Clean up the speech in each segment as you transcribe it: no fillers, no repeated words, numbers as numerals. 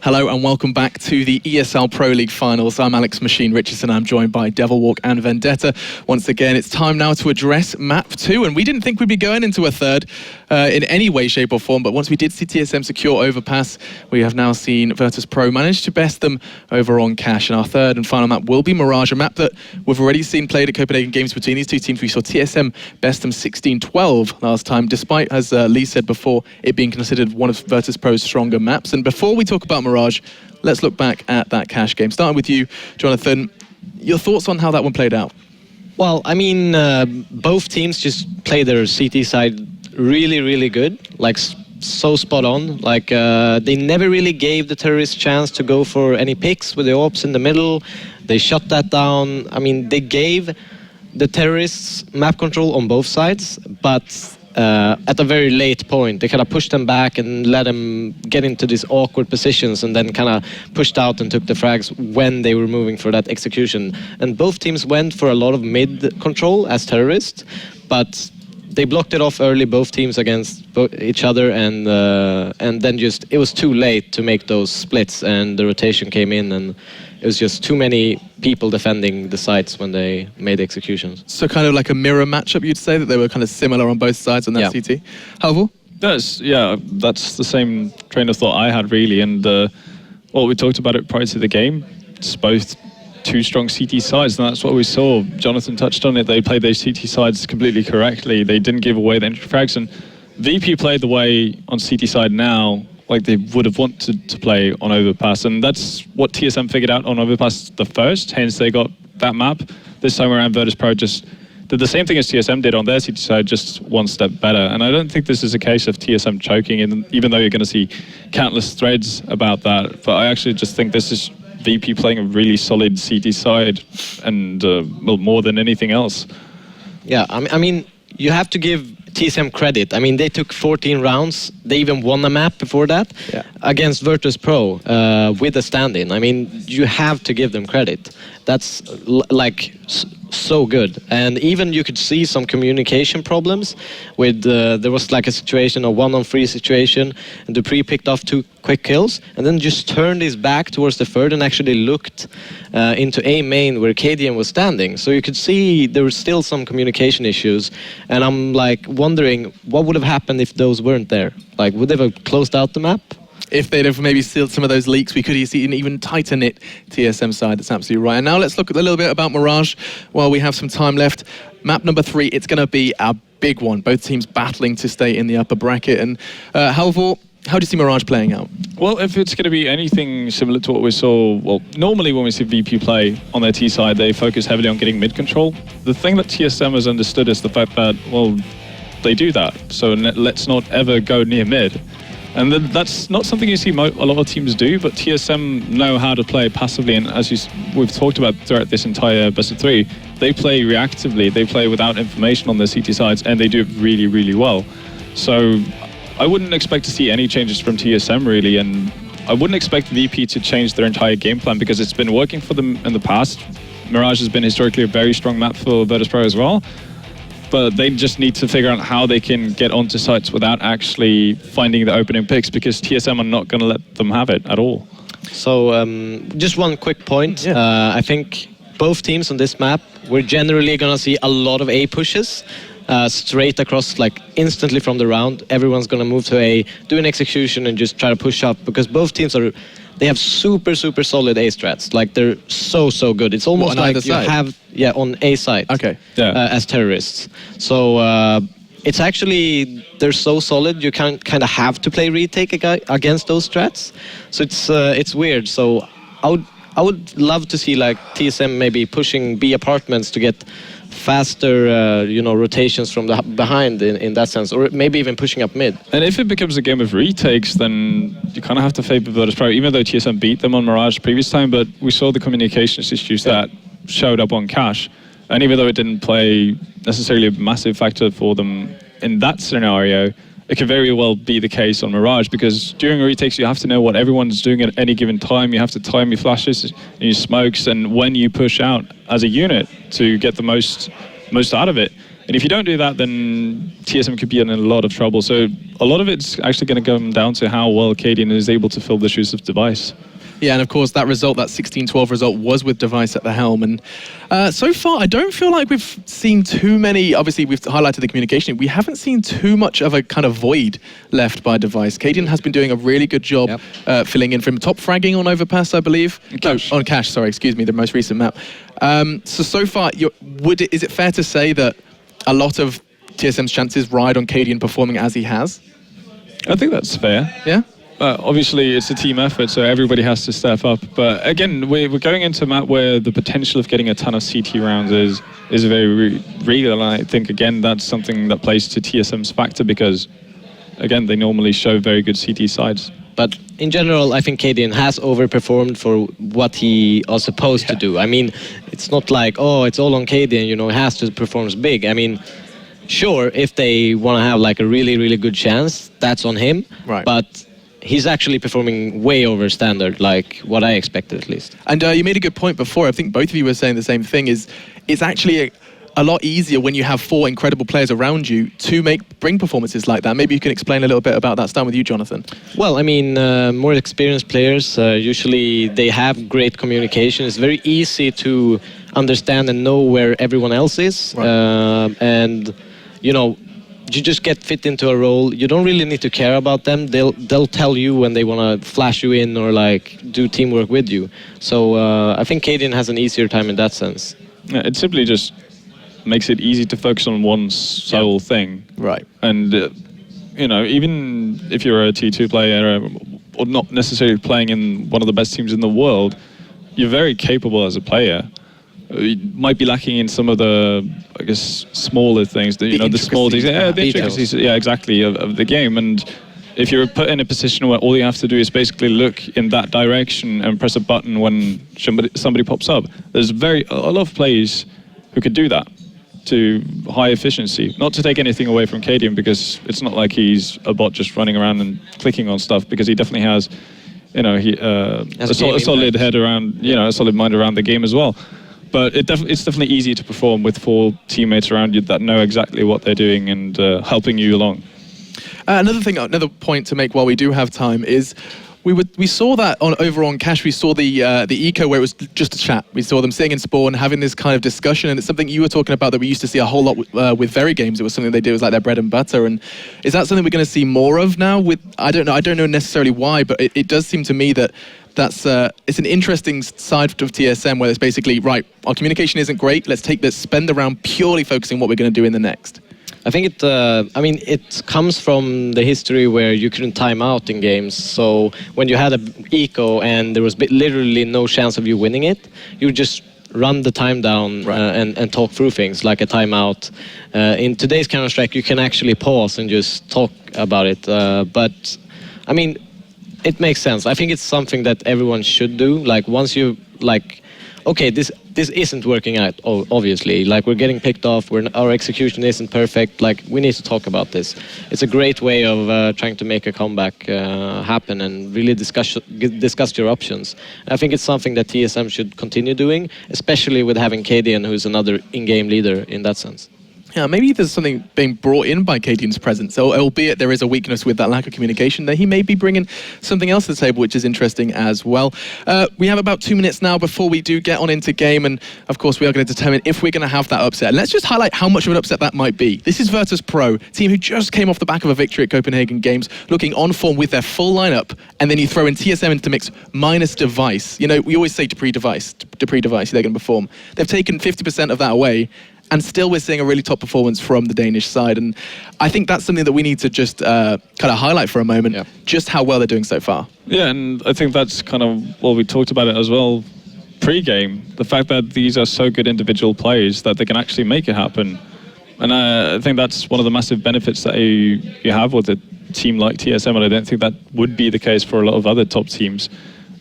Hello and welcome back to the ESL Pro League finals. I'm Alex Machine Richardson. I'm joined by Devilwalk and Vendetta. Once again, it's time now to address Map 2, and we didn't think we'd be going into a third in any way, shape or form, but once we did see TSM secure Overpass, we have now seen Virtus.Pro manage to best them over on Cash. And our third and final map will be Mirage, a map that we've already seen played at Copenhagen Games between these two teams. We saw TSM best them 16-12 last time, despite, as Lee said before, it being considered one of Virtus.Pro's stronger maps. And before we talk about Mirage, let's look back at that Cash game. Starting with you, Jonathan, your thoughts on how that one played out? Well, I mean, both teams just played their CT side really, really good, like so spot on. Like they never really gave the terrorists chance to go for any picks with the ops in the middle. They shut that down. I mean, they gave the terrorists map control on both sides, but at a very late point, they kind of pushed them back and let them get into these awkward positions and then kind of pushed out and took the frags when they were moving for that execution. And both teams went for a lot of mid control as terrorists, but they blocked it off early, both teams against each other, and then just it was too late to make those splits, and the rotation came in, and it was just too many people defending the sites when they made executions. So kind of like a mirror matchup, you'd say, that they were kind of similar on both sides on that CT? Halvor? That's the same train of thought I had, really, and we talked about it prior to the game. It's both two strong CT sides, and that's what we saw. Jonathan touched on it. They played those CT sides completely correctly. They didn't give away the entry frags, and VP played the way on CT side now like they would have wanted to play on Overpass, and that's what TSM figured out on Overpass the first, hence they got that map. This time around, Virtus.Pro just did the same thing as TSM did on their CT side, just one step better. And I don't think this is a case of TSM choking, even though you're going to see countless threads about that, but I actually just think this is VP playing a really solid CT side, and more than anything else. Yeah, I mean, you have to give TSM credit. I mean, they took 14 rounds. They even won a map before that against Virtus.Pro with a stand-in. I mean, you have to give them credit. That's so good. And even you could see some communication problems with there was like a situation, a 1-on-3 situation, and Dupree picked off 2 quick kills and then just turned his back towards the third and actually looked into A main where KDM was standing. So you could see there were still some communication issues, and I'm like wondering what would have happened if those weren't there. Like, would they have closed out the map? If they'd have maybe sealed some of those leaks, we could see an even tighter knit TSM side. That's absolutely right. And now let's look at a little bit about Mirage while we have some time left. Map number 3, it's going to be a big one. Both teams battling to stay in the upper bracket. And Halvor, how do you see Mirage playing out? Well, if it's going to be anything similar to what we saw, well, normally when we see VP play on their T side, they focus heavily on getting mid control. The thing that TSM has understood is the fact that, well, they do that. So let's not ever go near mid. And that's not something you see a lot of teams do, but TSM know how to play passively, and as we've talked about throughout this entire best of 3, they play reactively, they play without information on their CT sides, and they do it really, really well. So I wouldn't expect to see any changes from TSM, really, and I wouldn't expect VP to change their entire game plan because it's been working for them in the past. Mirage has been historically a very strong map for Virtus.Pro as well. But they just need to figure out how they can get onto sites without actually finding the opening picks, because TSM are not going to let them have it at all. So just one quick point. I think both teams on this map, we're generally going to see a lot of A pushes straight across, like instantly from the round. Everyone's going to move to A, do an execution and just try to push up, because both teams they have super, super solid A strats. Like, they're so good. It's almost like you have, on A side as terrorists. So it's actually, they're so solid, you kind of have to play retake against those strats. So it's weird. So I would love to see like TSM maybe pushing B apartments to get faster, rotations from the behind in that sense, or maybe even pushing up mid. And if it becomes a game of retakes, then you kind of have to favor Virtus.Pro, even though TSM beat them on Mirage previous time, but we saw the communications issues that showed up on Cash. And even though it didn't play necessarily a massive factor for them in that scenario, it could very well be the case on Mirage, because during retakes you have to know what everyone's doing at any given time. You have to time your flashes and your smokes, and when you push out as a unit to get the most out of it. And if you don't do that, then TSM could be in a lot of trouble. So a lot of it's actually going to come down to how well Cadian is able to fill the shoes of Device. Yeah, and of course that result, that 16-12 result, was with Device at the helm. And so far, I don't feel like we've seen too many. Obviously, we've highlighted the communication. We haven't seen too much of a kind of void left by Device. Cadian has been doing a really good job filling in from top fragging on Overpass, I believe. Cash. No, on Cash, sorry, excuse me, the most recent map. So far, is it fair to say that a lot of TSM's chances ride on Cadian performing as he has? I think that's fair. Yeah? Obviously, it's a team effort, so everybody has to step up. But again, we're going into a map where the potential of getting a ton of CT rounds is very real. And I think, again, that's something that plays to TSM's factor because, again, they normally show very good CT sides. But in general, I think Cadian has overperformed for what he was supposed to do. I mean, it's not like, oh, it's all on Cadian, you know, he has to perform big. I mean, sure, if they want to have like a really, really good chance, that's on him. Right. But he's actually performing way over standard, like what I expected at least. And you made a good point before. I think both of you were saying the same thing. It's actually a lot easier when you have 4 incredible players around you to bring performances like that. Maybe you can explain a little bit about that. Starting with you, Jonathan. Well, I mean, more experienced players, usually they have great communication. It's very easy to understand and know where everyone else is. Right. And, you know, you just get fit into a role. You don't really need to care about them. They'll tell you when they want to flash you in or like do teamwork with you. So I think Cadian has an easier time in that sense. Yeah, it simply just makes it easy to focus on one sole thing. Right. And, you know, even if you're a T2 player or not necessarily playing in one of the best teams in the world, you're very capable as a player. You might be lacking in some of the, I guess, smaller things, the small things. Yeah, the intricacies, yeah, exactly, of the game. And if you're put in a position where all you have to do is basically look in that direction and press a button when somebody pops up, there's a lot of players who could do that to high efficiency. Not to take anything away from Cadian, because it's not like he's a bot just running around and clicking on stuff, because he definitely has, you know, a solid head around, you know, a solid mind around the game as well. But it's definitely easier to perform with 4 teammates around you that know exactly what they're doing and helping you along. Another point to make while we do have time is we saw that over on Cash. We saw the eco where it was just a chat. We saw them sitting in spawn, having this kind of discussion, and it's something you were talking about that we used to see a whole lot with Very Games. It was something they did, it was like their bread and butter. And is that something we're going to see more of now? I don't know necessarily why, but it does seem to me that it's an interesting side of TSM where it's basically, right, our communication isn't great, let's spend the round purely focusing what we're going to do in the next. I think it comes from the history where you couldn't time out in games. So when you had an eco and there was literally no chance of you winning it, you just run the time down, right, and talk through things like a timeout. In today's Counter-Strike, you can actually pause and just talk about it. But I mean, it makes sense. I think it's something that everyone should do. Like once you okay, this isn't working out, obviously. Like we're getting picked off, our execution isn't perfect. Like we need to talk about this. It's a great way of trying to make a comeback happen and really discuss your options. And I think it's something that TSM should continue doing, especially with having Cadian, who's another in-game leader in that sense. Yeah, maybe there's something being brought in by Cadian's presence. So, albeit there is a weakness with that lack of communication, that he may be bringing something else to the table, which is interesting as well. We have about 2 minutes now before we do get on into game, and of course we are going to determine if we're going to have that upset. Let's just highlight how much of an upset that might be. This is Virtus.Pro, team who just came off the back of a victory at Copenhagen Games, looking on form with their full lineup, and then you throw in TSM into the mix minus Device. You know, we always say Device, they're going to perform. They've taken 50% of that away, and still we're seeing a really top performance from the Danish side. And I think that's something that we need to just kind of highlight for a moment, just how well they're doing so far. Yeah, and I think that's kind of what we talked about it as well pre-game. The fact that these are so good individual players that they can actually make it happen. And I think that's one of the massive benefits that you have with a team like TSM, and I don't think that would be the case for a lot of other top teams.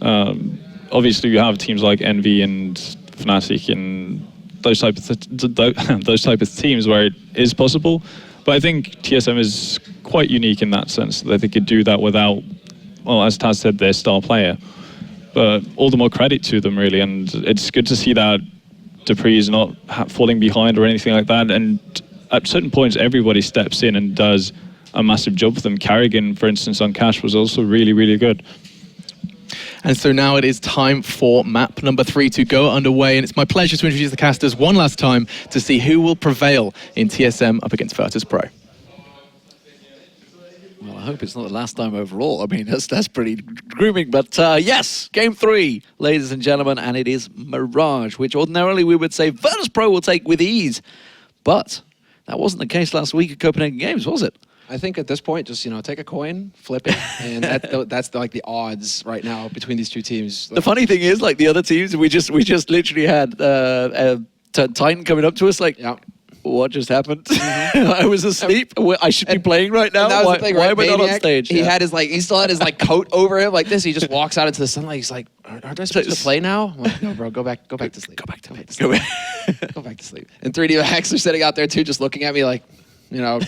Obviously, you have teams like Envy and Fnatic and those type of teams where it is possible, but I think TSM is quite unique in that sense that they could do that without, well, as Taz said, their star player. But all the more credit to them, really, and it's good to see that Dupree is not falling behind or anything like that, and at certain points, everybody steps in and does a massive job for them. Carrigan, for instance, on Cash was also really, really good. And so now it is time for map number 3 to go underway. And it's my pleasure to introduce the casters one last time to see who will prevail in TSM up against Virtus.Pro. Well, I hope it's not the last time overall. I mean, that's pretty grooming. But yes, game 3, ladies and gentlemen, and it is Mirage, which ordinarily we would say Virtus.Pro will take with ease. But that wasn't the case last week at Copenhagen Games, was it? I think at this point, just, take a coin, flip it, and that's like the odds right now between these two teams. The funny thing is, like the other teams, we just literally had Titan coming up to us like, yeah. What just happened? I was asleep. I should be playing right now. That was the thing, right? Why am I not on stage? He had he still had his coat over him like this. He just walks out into the sunlight. He's like, aren't I supposed to play now? I'm like, no, bro, go back to sleep. Go back to sleep. Go back to sleep. And 3D Max are sitting out there too, just looking at me like, are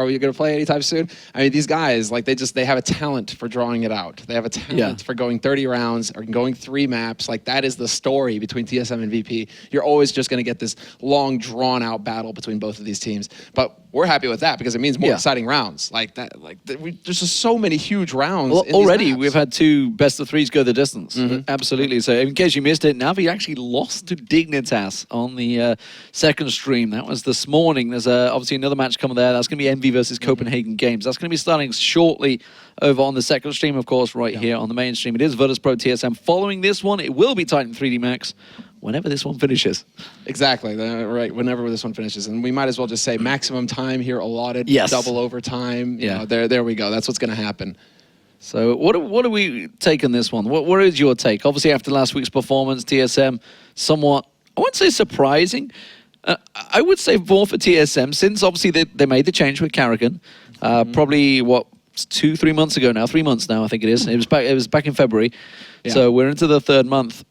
we going to play anytime soon? I mean, these guys, they have a talent for drawing it out. They have a talent for going 30 rounds or going 3 maps. Like, that is the story between TSM and VP. You're always just going to get this long, drawn-out battle between both of these teams. But we're happy with that because it means more exciting rounds. There's just so many huge rounds. Well, in already these we've had 2 best-of-3s go the distance. Absolutely. So in case you missed it, Navi actually lost to Dignitas on the second stream. That was this morning. There's obviously another match coming there. That's going to be Envy versus Copenhagen Games. That's going to be starting shortly over on the second stream, of course, right here on the main stream. It is Virtus.Pro TSM. Following this one, it will be Titan 3D Max whenever this one finishes. Exactly, right, whenever this one finishes. And we might as well just say maximum time here allotted, double overtime. There we go. That's what's going to happen. So what do we take on this one? What is your take? Obviously, after last week's performance, TSM somewhat, I wouldn't say surprising. I would say more for TSM, since obviously they made the change with Carrigan. Probably, 2-3 months ago now? 3 months now, I think it is. It was back in February. Yeah. So we're into the 3rd month.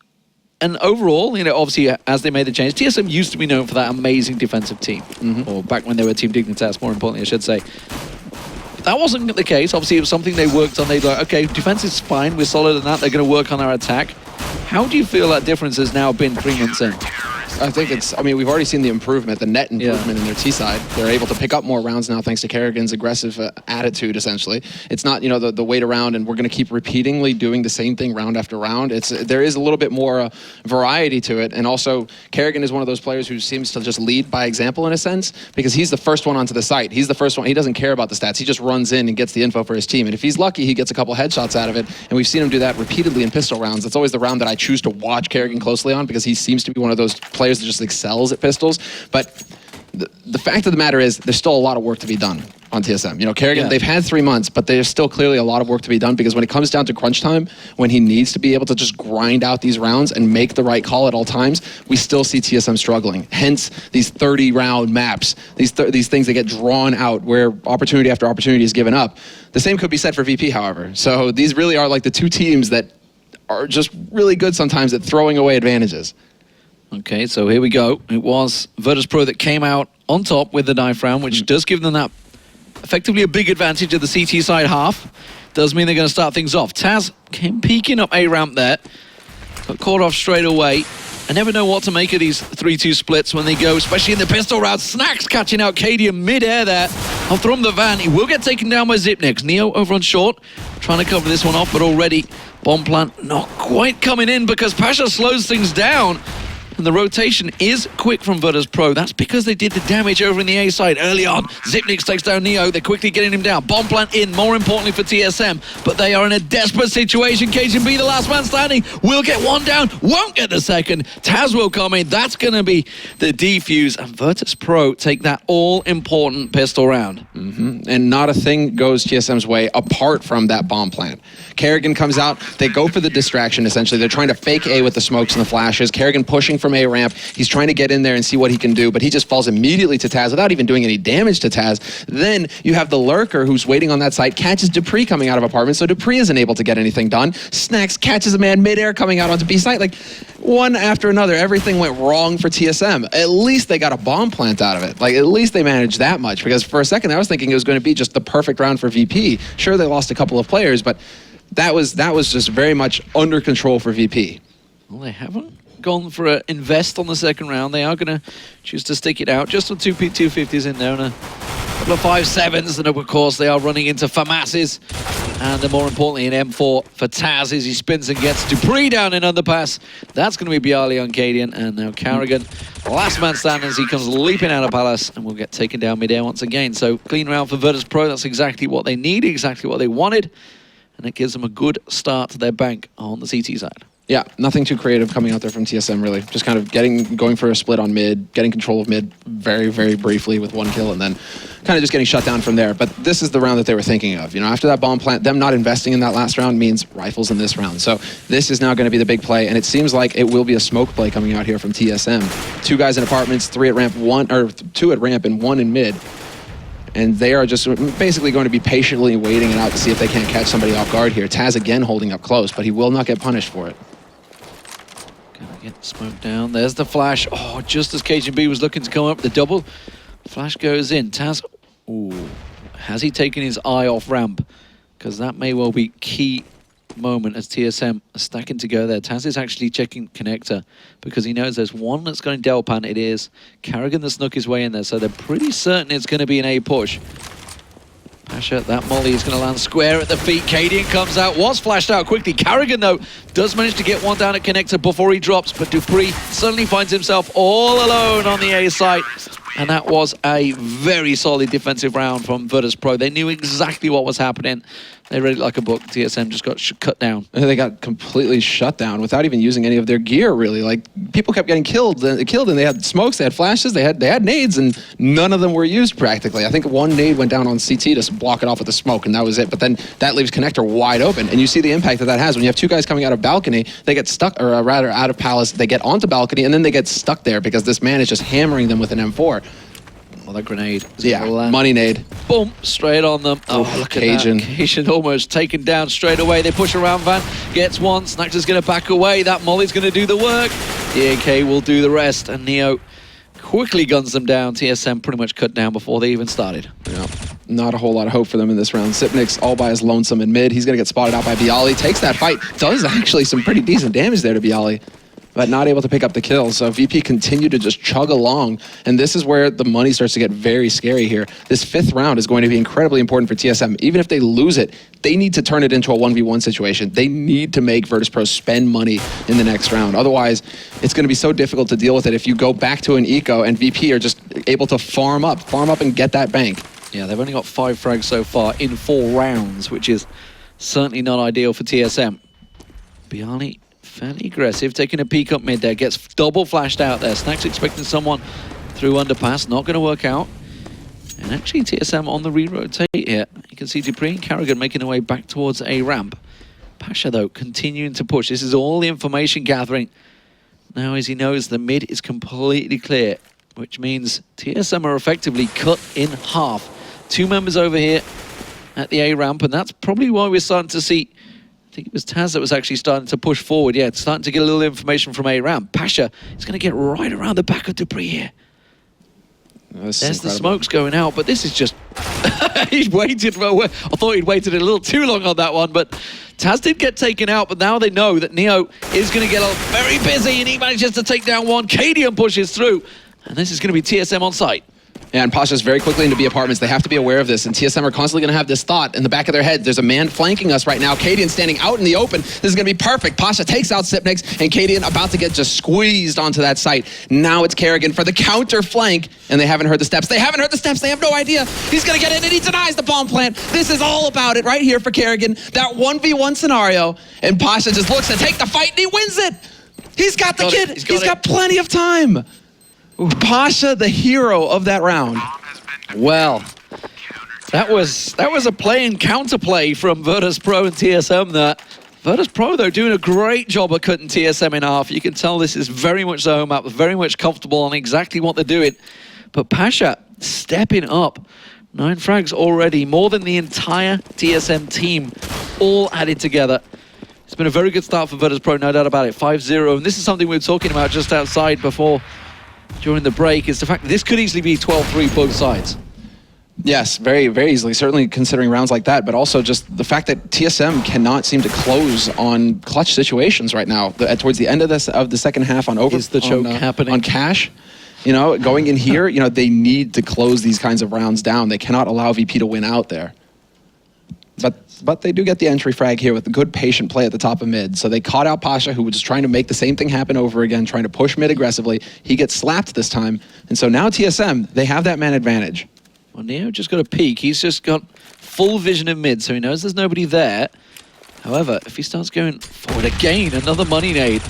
And overall, obviously, as they made the change, TSM used to be known for that amazing defensive team. Or back when they were Team Dignitas, more importantly, I should say. That wasn't the case. Obviously, it was something they worked on. They'd like, okay, defense is fine. We're solid in that. They're going to work on our attack. How do you feel that difference has now been 3 months in? I think we've already seen the improvement, the net improvement in their T side. They're able to pick up more rounds now thanks to Carrigan's aggressive attitude, essentially. It's not, the wait around and we're going to keep repeatedly doing the same thing round after round. There is a little bit more variety to it. And also, Carrigan is one of those players who seems to just lead by example in a sense, because he's the first one onto the site. He's the first one. He doesn't care about the stats. He just runs in and gets the info for his team. And if he's lucky, he gets a couple headshots out of it. And we've seen him do that repeatedly in pistol rounds. That's always the round that I choose to watch Carrigan closely on, because he seems to be one of those players that just excels at pistols. But the fact of the matter is there's still a lot of work to be done on TSM. Carrigan, they've had 3 months, but there's still clearly a lot of work to be done, because when it comes down to crunch time, when he needs to be able to just grind out these rounds and make the right call at all times, we still see TSM struggling. Hence these 30-round maps, these things that get drawn out where opportunity after opportunity is given up. The same could be said for VP, however. So these really are like the 2 teams that are just really good sometimes at throwing away advantages. Okay, so here we go. It was Virtus.Pro that came out on top with the knife round, which does give them that effectively a big advantage of the CT side half. Does mean they're going to start things off. Taz came peeking up A ramp there, got caught off straight away. I never know what to make of these 3-2 splits when they go, especially in the pistol round. Snacks catching out Cadia mid-air there. I'll throw him the van. He will get taken down by Zipnix. Neo over on short, trying to cover this one off, but already bomb plant not quite coming in because Pasha slows things down. And the rotation is quick from Virtus.Pro. That's because they did the damage over in the A side early on. Zipnix takes down Neo. They're quickly getting him down. Bomb plant in, more importantly for TSM. But they are in a desperate situation. Cajun B, the last man standing, will get one down, won't get the second. Taz will come in. That's going to be the defuse. And Virtus.Pro take that all-important pistol round. And not a thing goes TSM's way apart from that bomb plant. Carrigan comes out. They go for the distraction, essentially. They're trying to fake A with the smokes and the flashes. Carrigan pushing from A ramp. He's trying to get in there and see what he can do, but he just falls immediately to Taz without even doing any damage to Taz. Then you have the lurker who's waiting on that site, catches Dupree coming out of apartment, so Dupree isn't able to get anything done. Snacks catches a man midair coming out onto B site. Like, one after another, everything went wrong for TSM. At least they got a bomb plant out of it. Like, at least they managed that much, because for a second I was thinking it was going to be just the perfect round for VP. Sure, they lost a couple of players, but that was just very much under control for VP. Well, they haven't gone for an invest on the second round. They are going to choose to stick it out. Just with 250s in there and a couple of 5.7s. And of course, they are running into FAMASes. And more importantly, an M4 for Taz as he spins and gets Dupree down in underpass. That's going to be Biali on Cadian. And now Carrigan, last man standing as he comes leaping out of Palace and will get taken down midair once again. So clean round for Virtus.Pro. That's exactly what they needed, exactly what they wanted. And it gives them a good start to their bank on the CT side. Yeah, nothing too creative coming out there from TSM, really. Just kind of going for a split on mid, getting control of mid very, very briefly with 1 kill, and then kind of just getting shut down from there. But this is the round that they were thinking of. You know, after that bomb plant, them not investing in that last round means rifles in this round. So this is now going to be the big play, and it seems like it will be a smoke play coming out here from TSM. 2 guys in apartments, 3 at ramp, 2 at ramp, and 1 in mid. And they are just basically going to be patiently waiting it out to see if they can't catch somebody off guard here. Taz again holding up close, but he will not get punished for it. Gonna get smoked down. There's the flash. Oh, just as KGB was looking to come up, the double flash goes in. Taz, ooh, has he taken his eye off ramp? Because that may well be key moment as TSM are stacking to go there. Taz is actually checking connector because he knows there's one that's going Delpan. It is Carrigan that snuck his way in there, so they're pretty certain it's going to be an A push. Pasha, that molly is going to land square at the feet. Cadian comes out, was flashed out quickly. Carrigan, though, does manage to get one down at connector before he drops, but Dupree suddenly finds himself all alone on the A site. And that was a very solid defensive round from Virtus.Pro. They knew exactly what was happening. They read it like a book. TSM just got cut down. And they got completely shut down without even using any of their gear, really. Like, people kept getting killed, and they had smokes, they had flashes, they had nades, and none of them were used practically. I think 1 nade went down on CT to block it off with the smoke, and that was it. But then that leaves connector wide open, and you see the impact that has. When you have 2 guys coming out of balcony, they get stuck, or rather out of Palace, they get onto balcony, and then they get stuck there because this man is just hammering them with an M4. Well, that grenade. Yeah, money nade. Boom, straight on them. Oh, look Cajun. at that. Cajun almost taken down straight away. They push around Van, gets one. Snaxer's going to back away. That molly's going to do the work. The AK will do the rest, and Neo quickly guns them down. TSM pretty much cut down before they even started. Yeah, not a whole lot of hope for them in this round. Sipnik's all by his lonesome in mid. He's going to get spotted out by Biali. Takes that fight. Does actually some pretty decent damage there to Biali, but not able to pick up the kill. So VP continued to just chug along, and this is where the money starts to get very scary here. This 5th round is going to be incredibly important for TSM. Even if they lose it, they need to turn it into a 1v1 situation. They need to make Virtus.Pro spend money in the next round. Otherwise, it's going to be so difficult to deal with it if you go back to an eco and VP are just able to farm up and get that bank. Yeah, they've only got 5 frags so far in 4 rounds, which is certainly not ideal for TSM. Biali, fairly aggressive, taking a peek up mid there, gets double flashed out there. Snax expecting someone through underpass, not going to work out. And actually TSM on the re-rotate here. You can see Dupree and Carrigan making their way back towards a ramp. Pasha, though, continuing to push. This is all the information gathering. Now, as he knows, the mid is completely clear, which means TSM are effectively cut in half. 2 members over here at the A ramp, and that's probably why we're starting to see, I think it was Taz that was actually starting to push forward. Yeah, it's starting to get a little information from A ramp. Pasha is going to get right around the back of Dupree here. There's the smokes going out, but this is just... He's waited for... I thought he'd waited a little too long on that one, but Taz did get taken out, but now they know that Neo is going to get very busy, and he manages to take down one. Cadian pushes through, and this is going to be TSM on site. Yeah, and Pasha's very quickly into B apartments. They have to be aware of this, and TSM are constantly going to have this thought in the back of their head. There's a man flanking us right now. Cadian standing out in the open. This is going to be perfect. Pasha takes out Sipnix, and Cadian about to get just squeezed onto that site. Now it's Carrigan for the counter flank, and they haven't heard the steps. They haven't heard the steps. They have no idea. He's going to get in, and he denies the bomb plant. This is all about it right here for Carrigan. That 1v1 scenario, and Pasha just looks to take the fight, and he wins it. He's got the kid. He's got plenty of time. Ooh, Pasha, the hero of that round. Well, that was a play and counterplay from Virtus.Pro and TSM there. Virtus.Pro, though, doing a great job of cutting TSM in half. You can tell this is very much the home map, very much comfortable on exactly what they're doing. But Pasha stepping up. 9 frags already, more than the entire TSM team, all added together. It's been a very good start for Virtus.Pro, no doubt about it. 5-0, and this is something we were talking about just outside before, during the break, is the fact that this could easily be 12-3 both sides. Yes, very, very easily. Certainly considering rounds like that, but also just the fact that TSM cannot seem to close on clutch situations right now. Towards the end of the second half on over, Is the choke happening? On Cash? You know, going in here, you know, they need to close these kinds of rounds down. They cannot allow VP to win out there. But they do get the entry frag here with a good patient play at the top of mid. So they caught out Pasha, who was just trying to make the same thing happen over again, trying to push mid aggressively. He gets slapped this time. And so now TSM, they have that man advantage. Well, Neo just got a peek. He's just got full vision of mid, so he knows there's nobody there. However, if he starts going forward again, another money nade.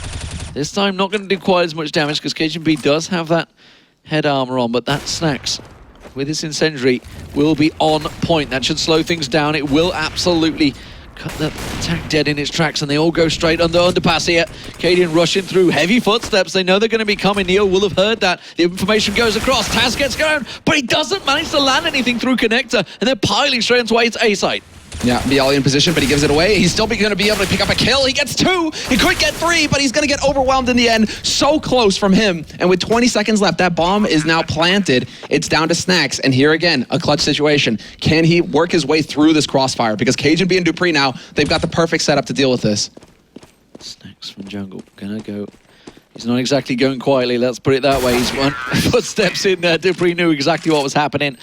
This time not going to do quite as much damage because KGB does have that head armor on, but that Snacks with his incendiary will be on point. That should slow things down. It will absolutely cut the attack dead in its tracks, and they all go straight under underpass here. Cadian rushing through, heavy footsteps. They know they're going to be coming. Neo will have heard that. The information goes across. Taz gets going, but he doesn't manage to land anything through connector, and they're piling straight into A site. Yeah, Biali in position, but he gives it away. He's still going to be able to pick up a kill. He gets 2. He could get 3, but he's going to get overwhelmed in the end. So close from him. And with 20 seconds left, that bomb is now planted. It's down to Snacks. And here again, a clutch situation. Can he work his way through this crossfire? Because Cajun B and Dupree now, they've got the perfect setup to deal with this. Snacks from jungle. Gonna go. He's not exactly going quietly, let's put it that way. He's one footsteps in there. Dupree knew exactly what was happening.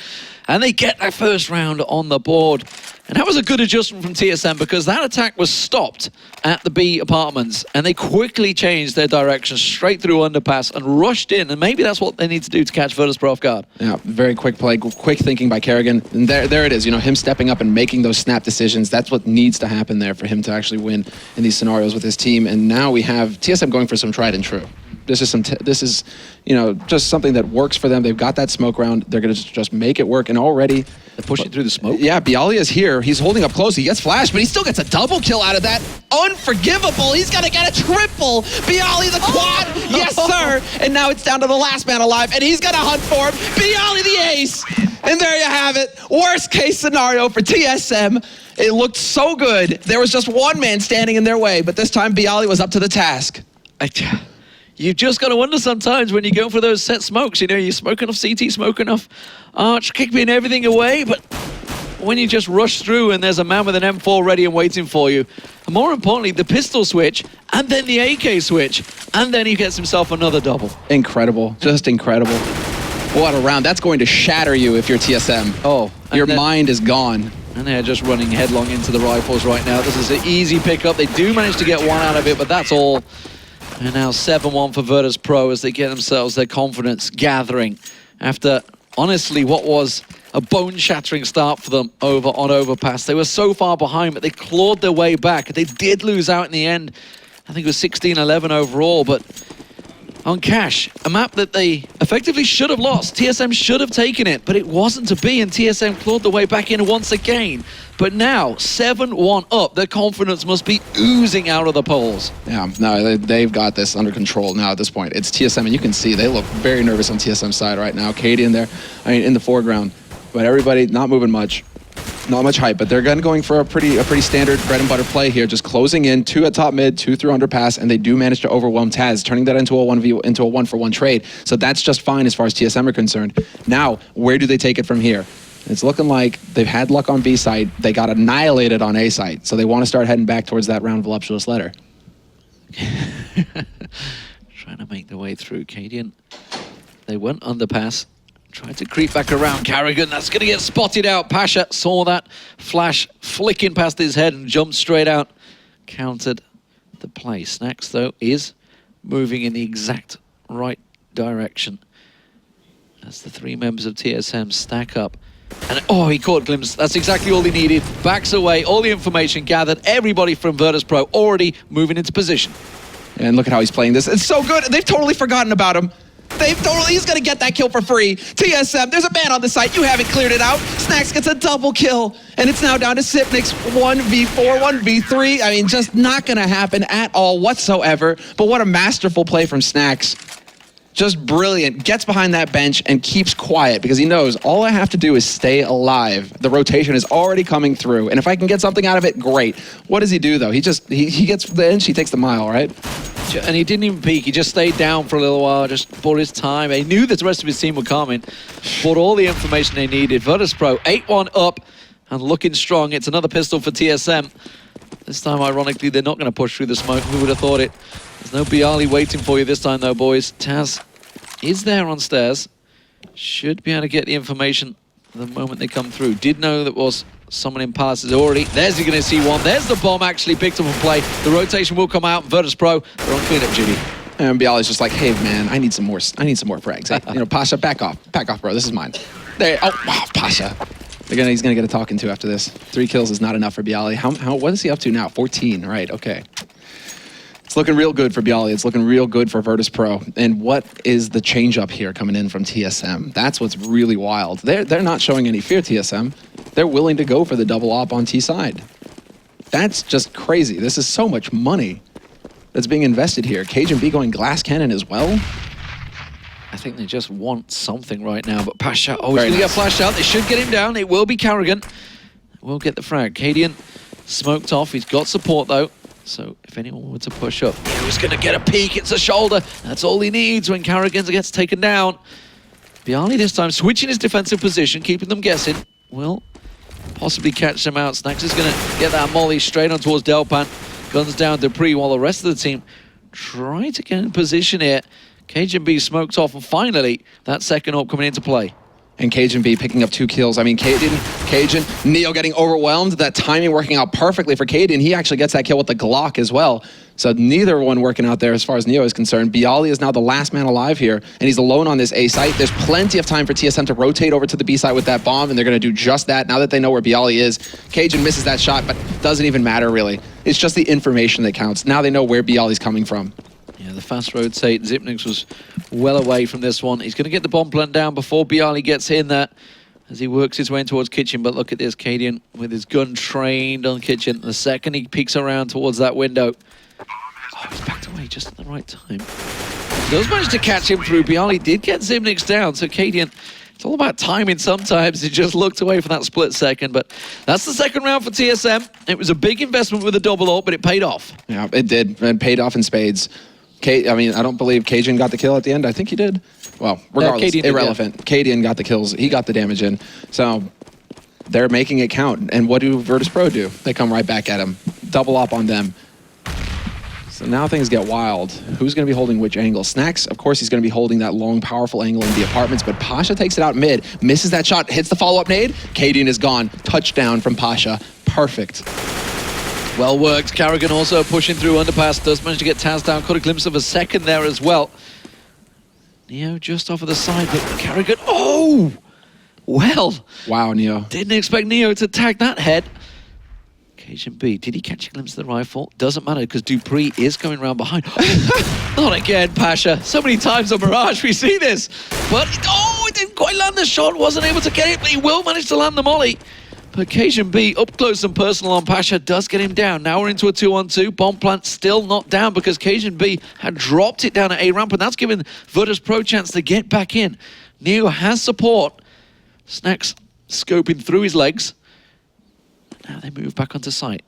And they get that first round on the board. And that was a good adjustment from TSM because that attack was stopped at the B apartments and they quickly changed their direction straight through underpass and rushed in. And maybe that's what they need to do to catch Virtus.Pro off guard. Yeah, very quick play, quick thinking by Kerrigan. And there it is, you know, him stepping up and making those snap decisions. That's what needs to happen there for him to actually win in these scenarios with his team. And now we have TSM going for some tried and true. This is, you know, just something that works for them. They've got that smoke round. They're going to just make it work. And already, they're pushing through the smoke. Yeah, Biali is here. He's holding up close. He gets flashed, but he still gets a double kill out of that. Unforgivable. He's going to get a triple. Biali the quad. Oh. Yes, sir. And now it's down to the last man alive, and he's going to hunt for him. Biali the ace. And there you have it. Worst case scenario for TSM. It looked so good. There was just one man standing in their way, but this time Biali was up to the task. You've just got to wonder sometimes when you go for those set smokes, you know, you smoke enough CT, smoke enough Arch, kickpin, everything away, but when you just rush through and there's a man with an M4 ready and waiting for you, and more importantly, the pistol switch, and then the AK switch, and then he gets himself another double. Incredible, just incredible. What a round. That's going to shatter you if you're TSM. Oh. Your mind is gone. And they're just running headlong into the rifles right now. This is an easy pickup. They do manage to get one out of it, but that's all. And now 7-1 for Virtus.Pro as they get themselves their confidence gathering after, honestly, what was a bone-shattering start for them over on Overpass. They were so far behind, but they clawed their way back. They did lose out in the end. I think it was 16-11 overall, but on Cash, a map that they effectively should have lost. TSM should have taken it, but it wasn't to be, and TSM clawed the way back in once again. But now, 7-1 up, their confidence must be oozing out of the polls. Yeah, no, they've got this under control now at this point. It's TSM, and you can see they look very nervous on TSM's side right now. Katie in there, I mean, in the foreground, but everybody not moving much. Not much hype, but they're going for a pretty standard bread and butter play here, just closing in 2 at top mid, 2 through underpass, and they do manage to overwhelm Taz, turning that into a 1-for-1 trade. So that's just fine as far as TSM are concerned. Now, where do they take it from here? It's looking like they've had luck on B site. They got annihilated on A site, so they want to start heading back towards that round voluptuous letter. Trying to make their way through. Cadian, they went underpass. Tried to creep back around Carrigan. That's going to get spotted out. Pasha saw that flash flicking past his head and jumped straight out. Countered the play. Snacks, though, is moving in the exact right direction as the 3 members of TSM stack up. And oh, he caught Glimpse. That's exactly all he needed. Backs away, all the information gathered. Everybody from Virtus.Pro already moving into position. And look at how he's playing this. It's so good. They've totally forgotten about him. He's going to get that kill for free. TSM, there's a man on the site. You haven't cleared it out. Snacks gets a double kill. And it's now down to Sipnik's 1v4, 1v3. I mean, just not going to happen at all whatsoever. But what a masterful play from Snacks. Just brilliant. Gets behind that bench and keeps quiet because he knows all I have to do is stay alive. The rotation is already coming through. And if I can get something out of it, great. What does he do, though? He gets the inch, he takes the mile, right? And he didn't even peek, he just stayed down for a little while, just bought his time. He knew that the rest of his team were coming, bought all the information they needed. Virtus.Pro 8-1 up and looking strong. It's another pistol for TSM. This time, ironically, they're not going to push through the smoke. Who would have thought it? There's no Biali waiting for you this time, though, boys. Taz is there on stairs. Should be able to get the information the moment they come through. Did know that was someone in passes already. There's you're going to see one. There's the bomb actually picked up and play. The rotation will come out. Virtus.Pro, they're on cleanup duty. And Biali's just like, hey man, I need some more frags. Hey, you know, Pasha, back off, bro. This is mine. There. Oh, wow, Pasha. He's gonna get a talking to after this. 3 kills is not enough for Biali. What is he up to now? 14. Right. Okay. It's looking real good for Biali. It's looking real good for Virtus.Pro. And what is the change up here coming in from TSM? That's what's really wild. They're not showing any fear, TSM. They're willing to go for the double op on T side. That's just crazy. This is so much money that's being invested here. Cajun B going glass cannon as well. I think they just want something right now, but Pasha, he's going to get flashed out. They should get him down. It will be Carrigan. We'll get the frag. Cadian smoked off. He's got support, though. So if anyone were to push up, he's going to get a peek. It's a shoulder. That's all he needs when Carrigan gets taken down. Biali this time switching his defensive position, keeping them guessing. Will possibly catch them out. Snacks is going to get that molly straight on towards Delpan. Guns down Dupree while the rest of the team try to get in position here. Cajun B smoked off, and finally, that second op coming into play. And Cajun B picking up 2 kills. I mean, Cajun, Neo getting overwhelmed. That timing working out perfectly for Cajun. He actually gets that kill with the Glock as well. So neither one working out there as far as Neo is concerned. Biali is now the last man alive here, and he's alone on this A site. There's plenty of time for TSM to rotate over to the B site with that bomb, and they're going to do just that now that they know where Biali is. Cajun misses that shot, but doesn't even matter, really. It's just the information that counts. Now they know where Biali's coming from. Yeah, the fast rotate. Zipnix was well away from this one. He's going to get the bomb plant down before Biali gets in there as he works his way in towards Kitchen. But look at this, Cadian with his gun trained on Kitchen. The second he peeks around towards that window. Oh, he's backed away just at the right time. Does manage to catch him through. Biali did get Zipnix down, so Cadian, it's all about timing sometimes. He just looked away for that split second, but that's the second round for TSM. It was a big investment with a double ult, but it paid off. Yeah, it did, and paid off in spades. I mean, I don't believe Cajun got the kill at the end. I think he did. Well, regardless, irrelevant. Cadian got the kills. He got the damage in. So they're making it count. And what do Virtus.Pro do? They come right back at him. Double up on them. So now things get wild. Who's going to be holding which angle? Snacks, of course, he's going to be holding that long, powerful angle in the apartments, but Pasha takes it out mid, misses that shot, hits the follow-up nade. Cadian is gone. Touchdown from Pasha. Perfect. Well worked. Carrigan also pushing through underpass. Does manage to get Taz down. Caught a glimpse of a second there as well. Neo just off of the side, but Carrigan... Oh! Well. Wow, Neo. Didn't expect Neo to tag that head. Cajun B, did he catch a glimpse of the rifle? Doesn't matter, because Dupree is coming around behind. Not again, Pasha. So many times on Mirage we see this. But, it didn't quite land the shot. Wasn't able to get it, but he will manage to land the molly. But Cajun B, up close and personal on Pasha, does get him down. Now we're into a 2-on-2. Bomb plant still not down because Cajun B had dropped it down at A ramp, and that's given Virtus.Pro a chance to get back in. Neo has support. Snacks scoping through his legs. Now they move back onto site.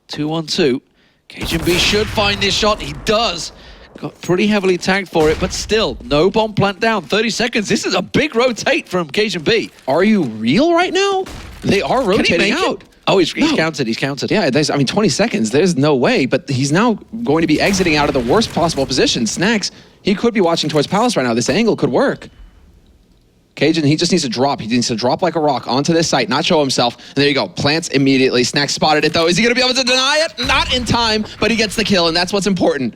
2-on-2. Cajun B should find this shot. He does. Got pretty heavily tagged for it, but still, no bomb plant down. 30 seconds. This is a big rotate from Cajun B. Are you real right now? They are rotating out. Oh, he's counted. He's counted. Yeah, I mean, 20 seconds. There's no way. But he's now going to be exiting out of the worst possible position. Snacks, he could be watching towards Palace right now. This angle could work. Cajun, he just needs to drop. He needs to drop like a rock onto this site, not show himself. And there you go. Plants immediately. Snacks spotted it, though. Is he going to be able to deny it? Not in time, but he gets the kill, and that's what's important.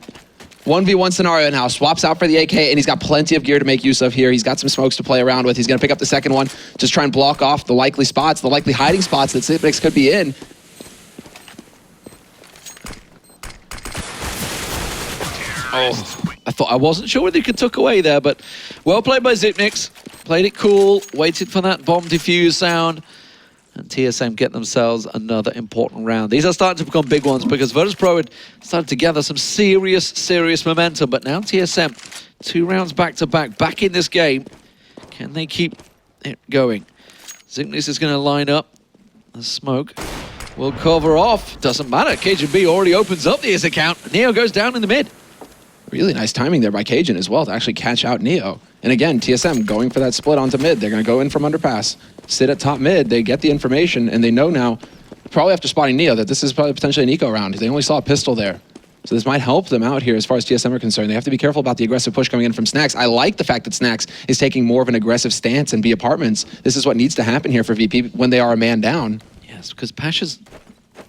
1v1 scenario now. Swaps out for the AK, and he's got plenty of gear to make use of here. He's got some smokes to play around with. He's going to pick up the second one. Just try and block off the likely spots, the likely hiding spots that Zipnix could be in. I wasn't sure whether he could tuck away there, but well played by Zipnix. Played it cool, waited for that bomb defuse sound, and TSM get themselves another important round. These are starting to become big ones because Virtus.Pro had started to gather some serious momentum, but now TSM, 2 rounds back-to-back, back in this game. Can they keep it going? Zipnix is going to line up. The smoke will cover off. Doesn't matter. Cajun B already opens up his account. Neo goes down in the mid. Really nice timing there by Cajun as well to actually catch out Neo. And again, TSM going for that split onto mid. They're going to go in from underpass, sit at top mid. They get the information, and they know now, probably after spotting Neo, that this is probably potentially an eco round. They only saw a pistol there. So this might help them out here as far as TSM are concerned. They have to be careful about the aggressive push coming in from Snacks. I like the fact that Snacks is taking more of an aggressive stance in B apartments. This is what needs to happen here for VP when they are a man down. Yes, because Pasha's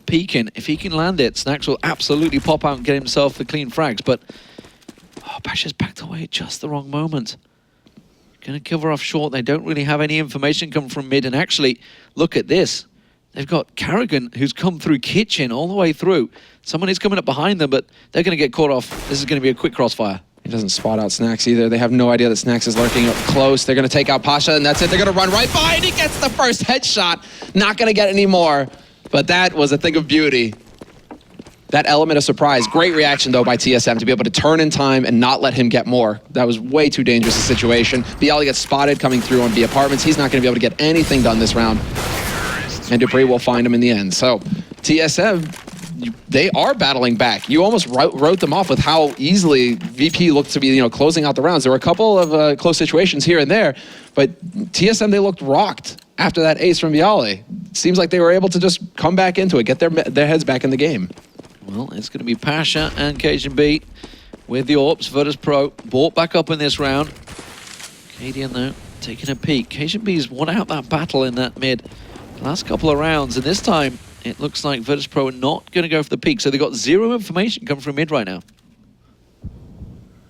peeking. If he can land it, Snacks will absolutely pop out and get himself the clean frags. But Pasha's backed away at just the wrong moment. Going to cover off short. They don't really have any information coming from mid. And actually, look at this. They've got Carrigan, who's come through kitchen all the way through. Someone is coming up behind them, but they're going to get caught off. This is going to be a quick crossfire. He doesn't spot out Snacks either. They have no idea that Snacks is lurking up close. They're going to take out Pasha, and that's it. They're going to run right by, and he gets the first headshot. Not going to get any more, but that was a thing of beauty. That element of surprise. Great reaction, though, by TSM to be able to turn in time and not let him get more. That was way too dangerous a situation. Biali gets spotted coming through on B apartments. He's not going to be able to get anything done this round. And Dupree will find him in the end. So TSM, they are battling back. You almost wrote them off with how easily VP looked to be, closing out the rounds. There were a couple of close situations here and there, but TSM, they looked rocked after that ace from Biali. Seems like they were able to just come back into it, get their heads back in the game. Well, it's going to be Pasha and Cajun B with the AWPs. Virtus.Pro brought back up in this round. Cadian, though, taking a peek. Cajun B's won out that battle in that mid last couple of rounds, and this time it looks like Virtus.Pro are not going to go for the peak, so they've got zero information coming from mid right now.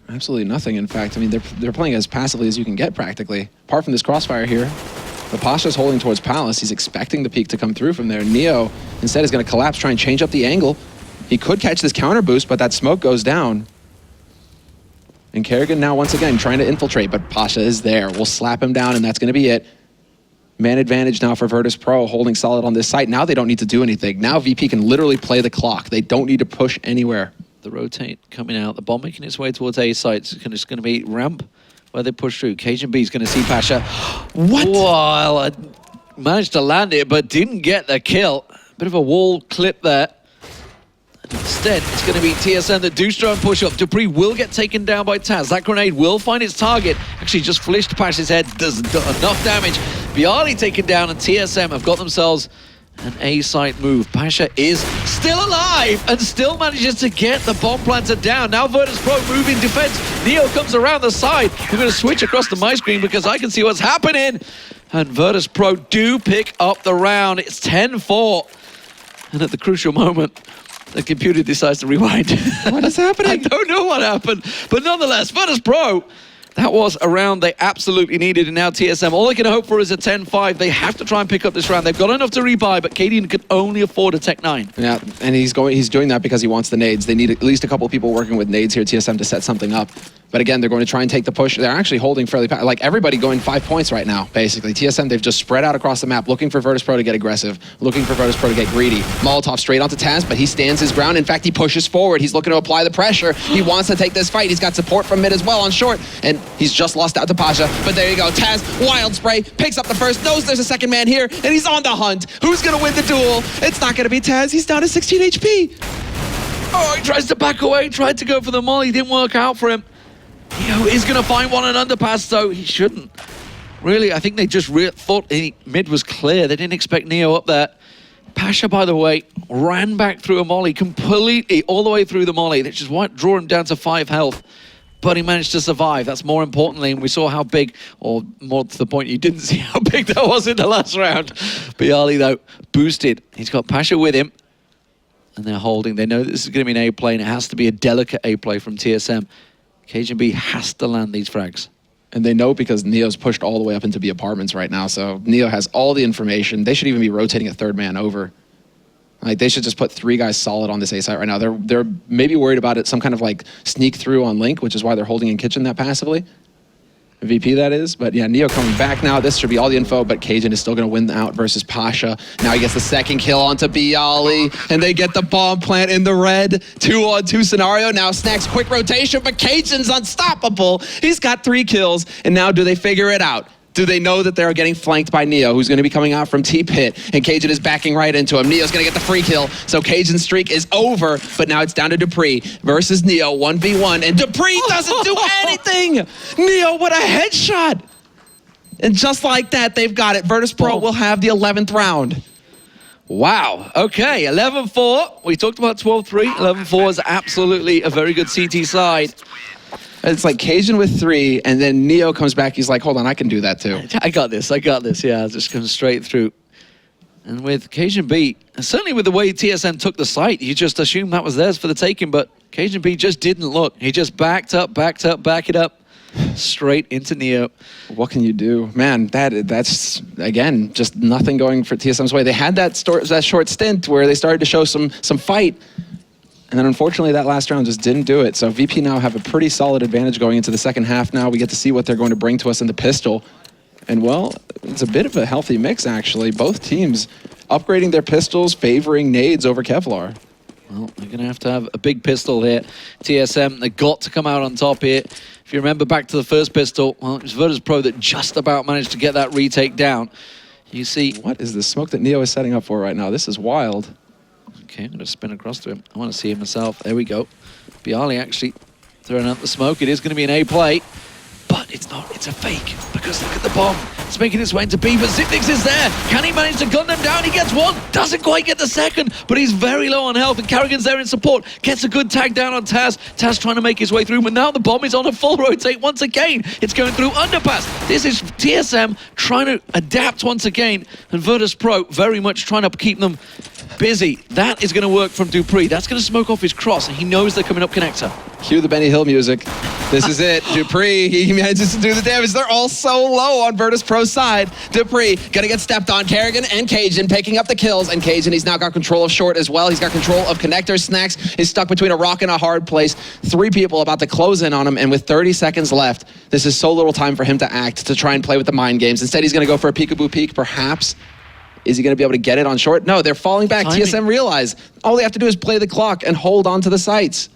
Absolutely nothing, in fact. I mean, they're playing as passively as you can get, practically. Apart from this crossfire here, the Pasha's holding towards Palace. He's expecting the peak to come through from there. Neo, instead, is going to collapse, try and change up the angle. He could catch this counter boost, but that smoke goes down. And Kerrigan now, once again, trying to infiltrate, but Pasha is there. We'll slap him down, and that's going to be it. Man advantage now for Virtus.Pro, holding solid on this site. Now they don't need to do anything. Now VP can literally play the clock. They don't need to push anywhere. The rotate coming out, the bomb making its way towards A site. It's going to be ramp where they push through. Cajun B is going to see Pasha. What? Well, I managed to land it, but didn't get the kill. Bit of a wall clip there. Instead, it's going to be TSM that do try and push up. Dupree will get taken down by Taz. That grenade will find its target. Actually, just flished Pasha's head. Does enough damage. Biali taken down, and TSM have got themselves an A-site move. Pasha is still alive and still manages to get the bomb planter down. Now Virtus.Pro moving defense. Neo comes around the side. We're going to switch across to my screen because I can see what's happening. And Virtus.Pro do pick up the round. It's 10-4. And at the crucial moment, the computer decides to rewind. What is happening? I don't know what happened. But nonetheless, Virtus.Pro, that was a round they absolutely needed. And now TSM, all they can hope for is a 10-5. They have to try and pick up this round. They've got enough to rebuy, but Cadian can only afford a Tech 9. Yeah, and he's doing that because he wants the nades. They need at least a couple of people working with nades here, TSM, to set something up. But again, they're going to try and take the push. They're actually holding fairly, like everybody going 5 points right now, basically. TSM, they've just spread out across the map, looking for Virtus.Pro to get aggressive, looking for Virtus.Pro to get greedy. Molotov straight onto Taz, but he stands his ground. In fact, he pushes forward. He's looking to apply the pressure. He wants to take this fight. He's got support from mid as well on short, and he's just lost out to Pasha. But there you go. Taz, wild spray, picks up the first, knows there's a second man here, and he's on the hunt. Who's going to win the duel? It's not going to be Taz. He's down to 16 HP. Oh, he tries to back away, tried to go for the molly, didn't work out for him. Neo is going to find one on underpass, though. He shouldn't. Really, I think they just thought mid was clear. They didn't expect Neo up there. Pasha, by the way, ran back through a molly completely, all the way through the molly, which is what drew him down to 5 health. But he managed to survive. That's more importantly, and we saw how big, or more to the point, you didn't see how big that was in the last round. Biali, though, boosted. He's got Pasha with him, and they're holding. They know this is going to be an A play, and it has to be a delicate A play from TSM. Cajun B has to land these frags. And they know because Neo's pushed all the way up into B apartments right now, so Neo has all the information. They should even be rotating a third man over. Like, they should just put 3 guys solid on this A site right now. They're maybe worried about it, some kind of like sneak through on Link, which is why they're holding in kitchen that passively. VP, that is. But yeah, Neo coming back now. This should be all the info, but Cajun is still going to win out versus Pasha. Now he gets the second kill onto Biali, and they get the bomb plant in the red. 2-on-2 scenario. Now Snacks quick rotation, but Cajun's unstoppable. He's got 3 kills, and now do they figure it out? Do they know that they're getting flanked by Neo, who's going to be coming out from T-Pit, and Cajun is backing right into him. Neo's going to get the free kill, so Cajun's streak is over, but now it's down to Dupree versus Neo, 1v1, and Dupree doesn't do anything! Neo, what a headshot! And just like that, they've got it. Virtus.Pro will have the 11th round. Wow. Okay, 11-4. We talked about 12-3. 11-4 is absolutely a very good CT side. It's like Cajun with 3, and then Neo comes back. He's like, hold on, I can do that too. I got this. Yeah, just comes straight through. And with Cajun B, and certainly with the way TSM took the site, you just assume that was theirs for the taking, but Cajun B just didn't look. He just backed up, back it up, straight into Neo. What can you do? Man, that's, again, just nothing going for TSM's way. They had that short stint where they started to show some fight, and then unfortunately that last round just didn't do it. So VP now have a pretty solid advantage going into the second half now. We get to see what they're going to bring to us in the pistol. And well, it's a bit of a healthy mix actually. Both teams upgrading their pistols, favoring nades over Kevlar. Well, they're going to have a big pistol here. TSM, they got to come out on top here. If you remember back to the first pistol, well, it was Virtus.Pro that just about managed to get that retake down. You see... What is the smoke that Neo is setting up for right now? This is wild. Okay, I'm going to spin across to him. I want to see him myself. There we go. Biali actually throwing out the smoke. It is going to be an A play, but it's not. It's a fake, because look at the bomb. It's making its way into B, but Zipnix is there. Can he manage to gun them down? He gets one. Doesn't quite get the second, but he's very low on health, and Carrigan's there in support. Gets a good tag down on Taz. Taz trying to make his way through, but now the bomb is on a full rotate once again. It's going through underpass. This is TSM trying to adapt once again, and Virtus.Pro very much trying to keep them busy. That is going to work from Dupree. That's going to smoke off his cross, and he knows they're coming up connector. Cue the Benny Hill music. This is it. Dupree, he manages to do the damage. They're all so low on Virtus.Pro's side. Dupree gonna get stepped on. Kerrigan and Cajun picking up the kills, and Cajun, he's now got control of short as well. He's got control of connector. Snacks is stuck between a rock and a hard place. 3 people about to close in on him, and with 30 seconds left, this is so little time for him to act, to try and play with the mind games. Instead, he's gonna go for a peekaboo peek, perhaps. Is he going to be able to get it on short? No, they're falling back. Timing. TSM realize all they have to do is play the clock and hold on to the sights.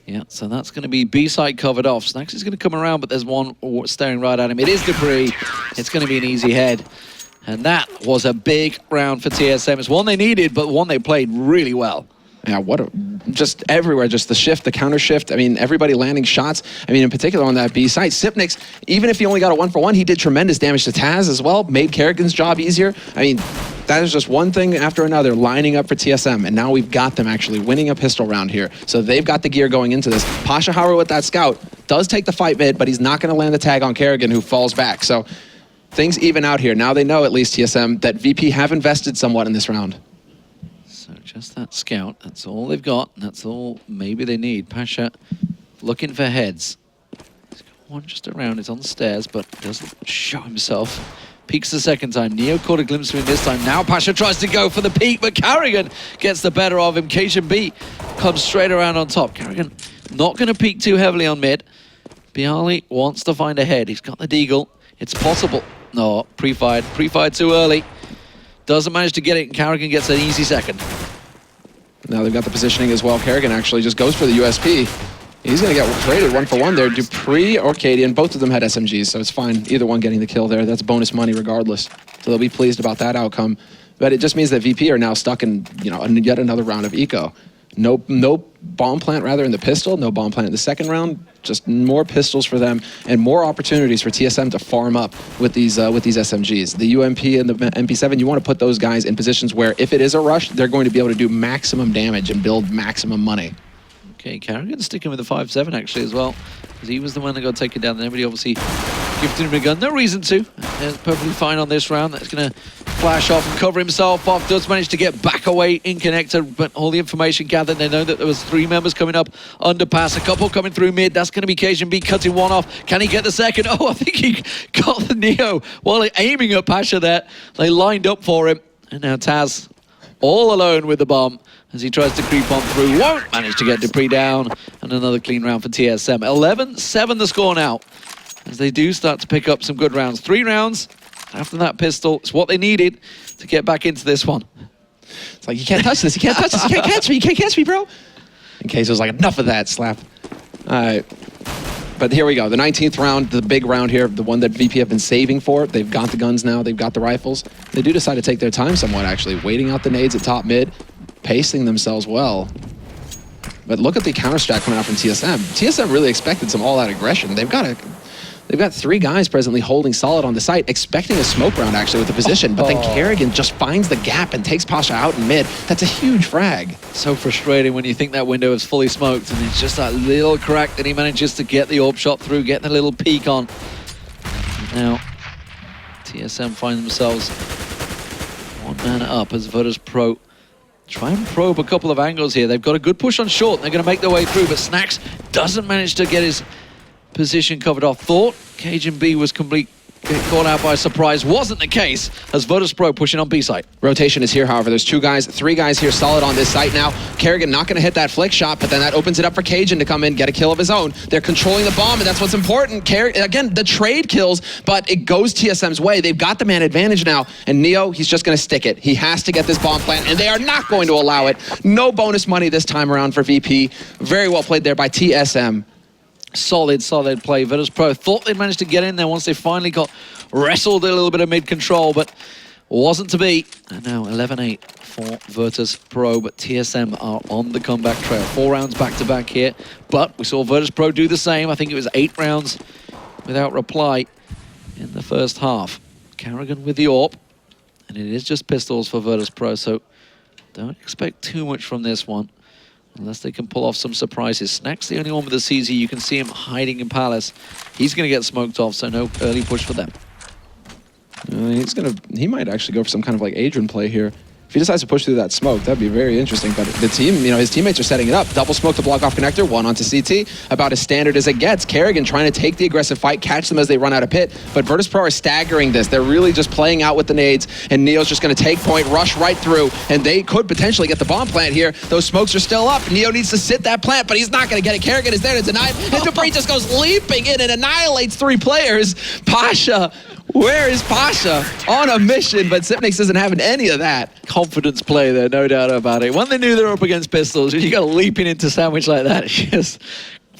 Yeah, so that's going to be B side covered off. Snacks is going to come around, but there's one staring right at him. It is Dupree. It's going to be an easy head. And that was a big round for TSM. It's one they needed, but one they played really well. Yeah, just everywhere, just the shift, the counter shift. I mean, everybody landing shots. I mean, in particular on that B side, Sipnix, even if he only got a 1-for-1, he did tremendous damage to Taz as well, made Kerrigan's job easier. I mean, that is just one thing after another lining up for TSM, and now we've got them actually winning a pistol round here. So they've got the gear going into this. Pasha Hauer with that scout does take the fight mid, but he's not going to land the tag on Kerrigan, who falls back. So things even out here. Now they know, at least TSM, that VP have invested somewhat in this round. So just that scout, that's all they've got. That's all maybe they need. Pasha looking for heads. He's got one just around, he's on the stairs, but doesn't show himself. Peeks the second time. Neo caught a glimpse of him this time. Now Pasha tries to go for the peek, but Carrigan gets the better of him. Cajun B comes straight around on top. Carrigan not going to peek too heavily on mid. Biali wants to find a head. He's got the deagle. It's possible. No, pre-fired too early. Doesn't manage to get it, and Carrigan gets an easy second. Now they've got the positioning as well. Kerrigan actually just goes for the USP. He's going to get traded 1-for-1 there. Dupree or Cadian, both of them had SMGs, so it's fine. Either one getting the kill there. That's bonus money regardless. So they'll be pleased about that outcome. But it just means that VP are now stuck in, yet another round of eco. No bomb plant rather in the pistol, no bomb plant in the second round. Just more pistols for them and more opportunities for TSM to farm up with these SMGs. The UMP and the MP7, you want to put those guys in positions where if it is a rush, they're going to be able to do maximum damage and build maximum money. Okay, Carrigan sticking with the 5-7 actually as well, because he was the one that got taken down. And everybody obviously gifted him a gun. No reason to. That's perfectly fine on this round. That's going to flash off and cover himself off. Does manage to get back away in connector, but all the information gathered, they know that there was 3 members coming up underpass, a couple coming through mid. That's going to be Cajun B cutting one off. Can he get the second? Oh, I think he got the Neo while aiming at Pasha there. They lined up for him, and now Taz all alone with the bomb as he tries to creep on through. Won't manage to get Dupree down, and another clean round for TSM. 11-7 the score now, as they do start to pick up some good rounds. 3 rounds after that pistol. It's what they needed to get back into this one. It's like, you can't touch this, you can't touch this, you can't catch me, bro. And Queso's like, enough of that, slap. All right. But here we go, the 19th round, the big round here, the one that VP have been saving for. They've got the guns now, they've got the rifles. They do decide to take their time somewhat, actually, waiting out the nades at top mid, pacing themselves well. But look at the counter strat coming out from TSM. TSM really expected some all-out aggression. They've got 3 guys presently holding solid on the site, expecting a smoke round actually with the position, but then Kerrigan just finds the gap and takes Pasha out in mid. That's a huge frag. So frustrating when you think that window is fully smoked and it's just that little crack that he manages to get the orb shot through, get the little peek on. Now, TSM find themselves 1 man up as Virtus.Pro try and probe a couple of angles here. They've got a good push on short and they're going to make their way through, but Snacks doesn't manage to get his position covered off. Thought Cajun B was caught out by surprise. Wasn't the case as Virtus.Pro pushing on B site. Rotation is here, however. There's 3 guys here solid on this site now. Kerrigan not going to hit that flick shot, but then that opens it up for Cajun to come in, get a kill of his own. They're controlling the bomb, and that's what's important. Again, the trade kills, but it goes TSM's way. They've got the man advantage now, and Neo, he's just going to stick it. He has to get this bomb plant, and they are not going to allow it. No bonus money this time around for VP. Very well played there by TSM. Solid play. Virtus.Pro thought they'd managed to get in there once they finally got wrestled a little bit of mid-control, but wasn't to be. And now 11-8 for Virtus.Pro, but TSM are on the comeback trail. 4 rounds back-to-back here, but we saw Virtus.Pro do the same. I think it was 8 rounds without reply in the first half. Kerrigan with the AWP, and it is just pistols for Virtus.Pro, so don't expect too much from this one. Unless they can pull off some surprises. Snack's the only one with the CZ. You can see him hiding in Palace. He's going to get smoked off, so no early push for them. He might actually go for some kind of like Adrian play here. If he decides to push through that smoke, that'd be very interesting. But the team, his teammates are setting it up. Double smoke to block off connector, 1 onto CT. About as standard as it gets. Kerrigan trying to take the aggressive fight, catch them as they run out of pit. But Virtus.Pro are staggering this. They're really just playing out with the nades. And Neo's just going to take point, rush right through. And they could potentially get the bomb plant here. Those smokes are still up. Neo needs to sit that plant, but he's not going to get it. Kerrigan is there to deny it. And Dupree just goes leaping in and annihilates 3 players. Pasha. Where is Pasha? On a mission, but Sipnix isn't having any of that. Confidence play there, no doubt about it. When they knew they were up against pistols, you got leaping into sandwich like that. Just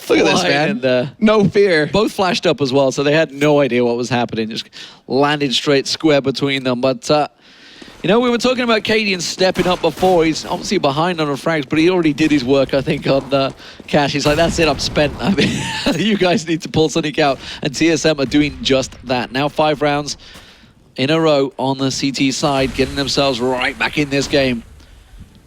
look at this, man. And, no fear. Both flashed up as well, so they had no idea what was happening. Just landed straight square between them. But, we were talking about Cadian stepping up before. He's obviously behind on the frags, but he already did his work, I think, on Cash. He's like, that's it, I'm spent. I mean, you guys need to pull something out. And TSM are doing just that. Now 5 rounds in a row on the CT side, getting themselves right back in this game.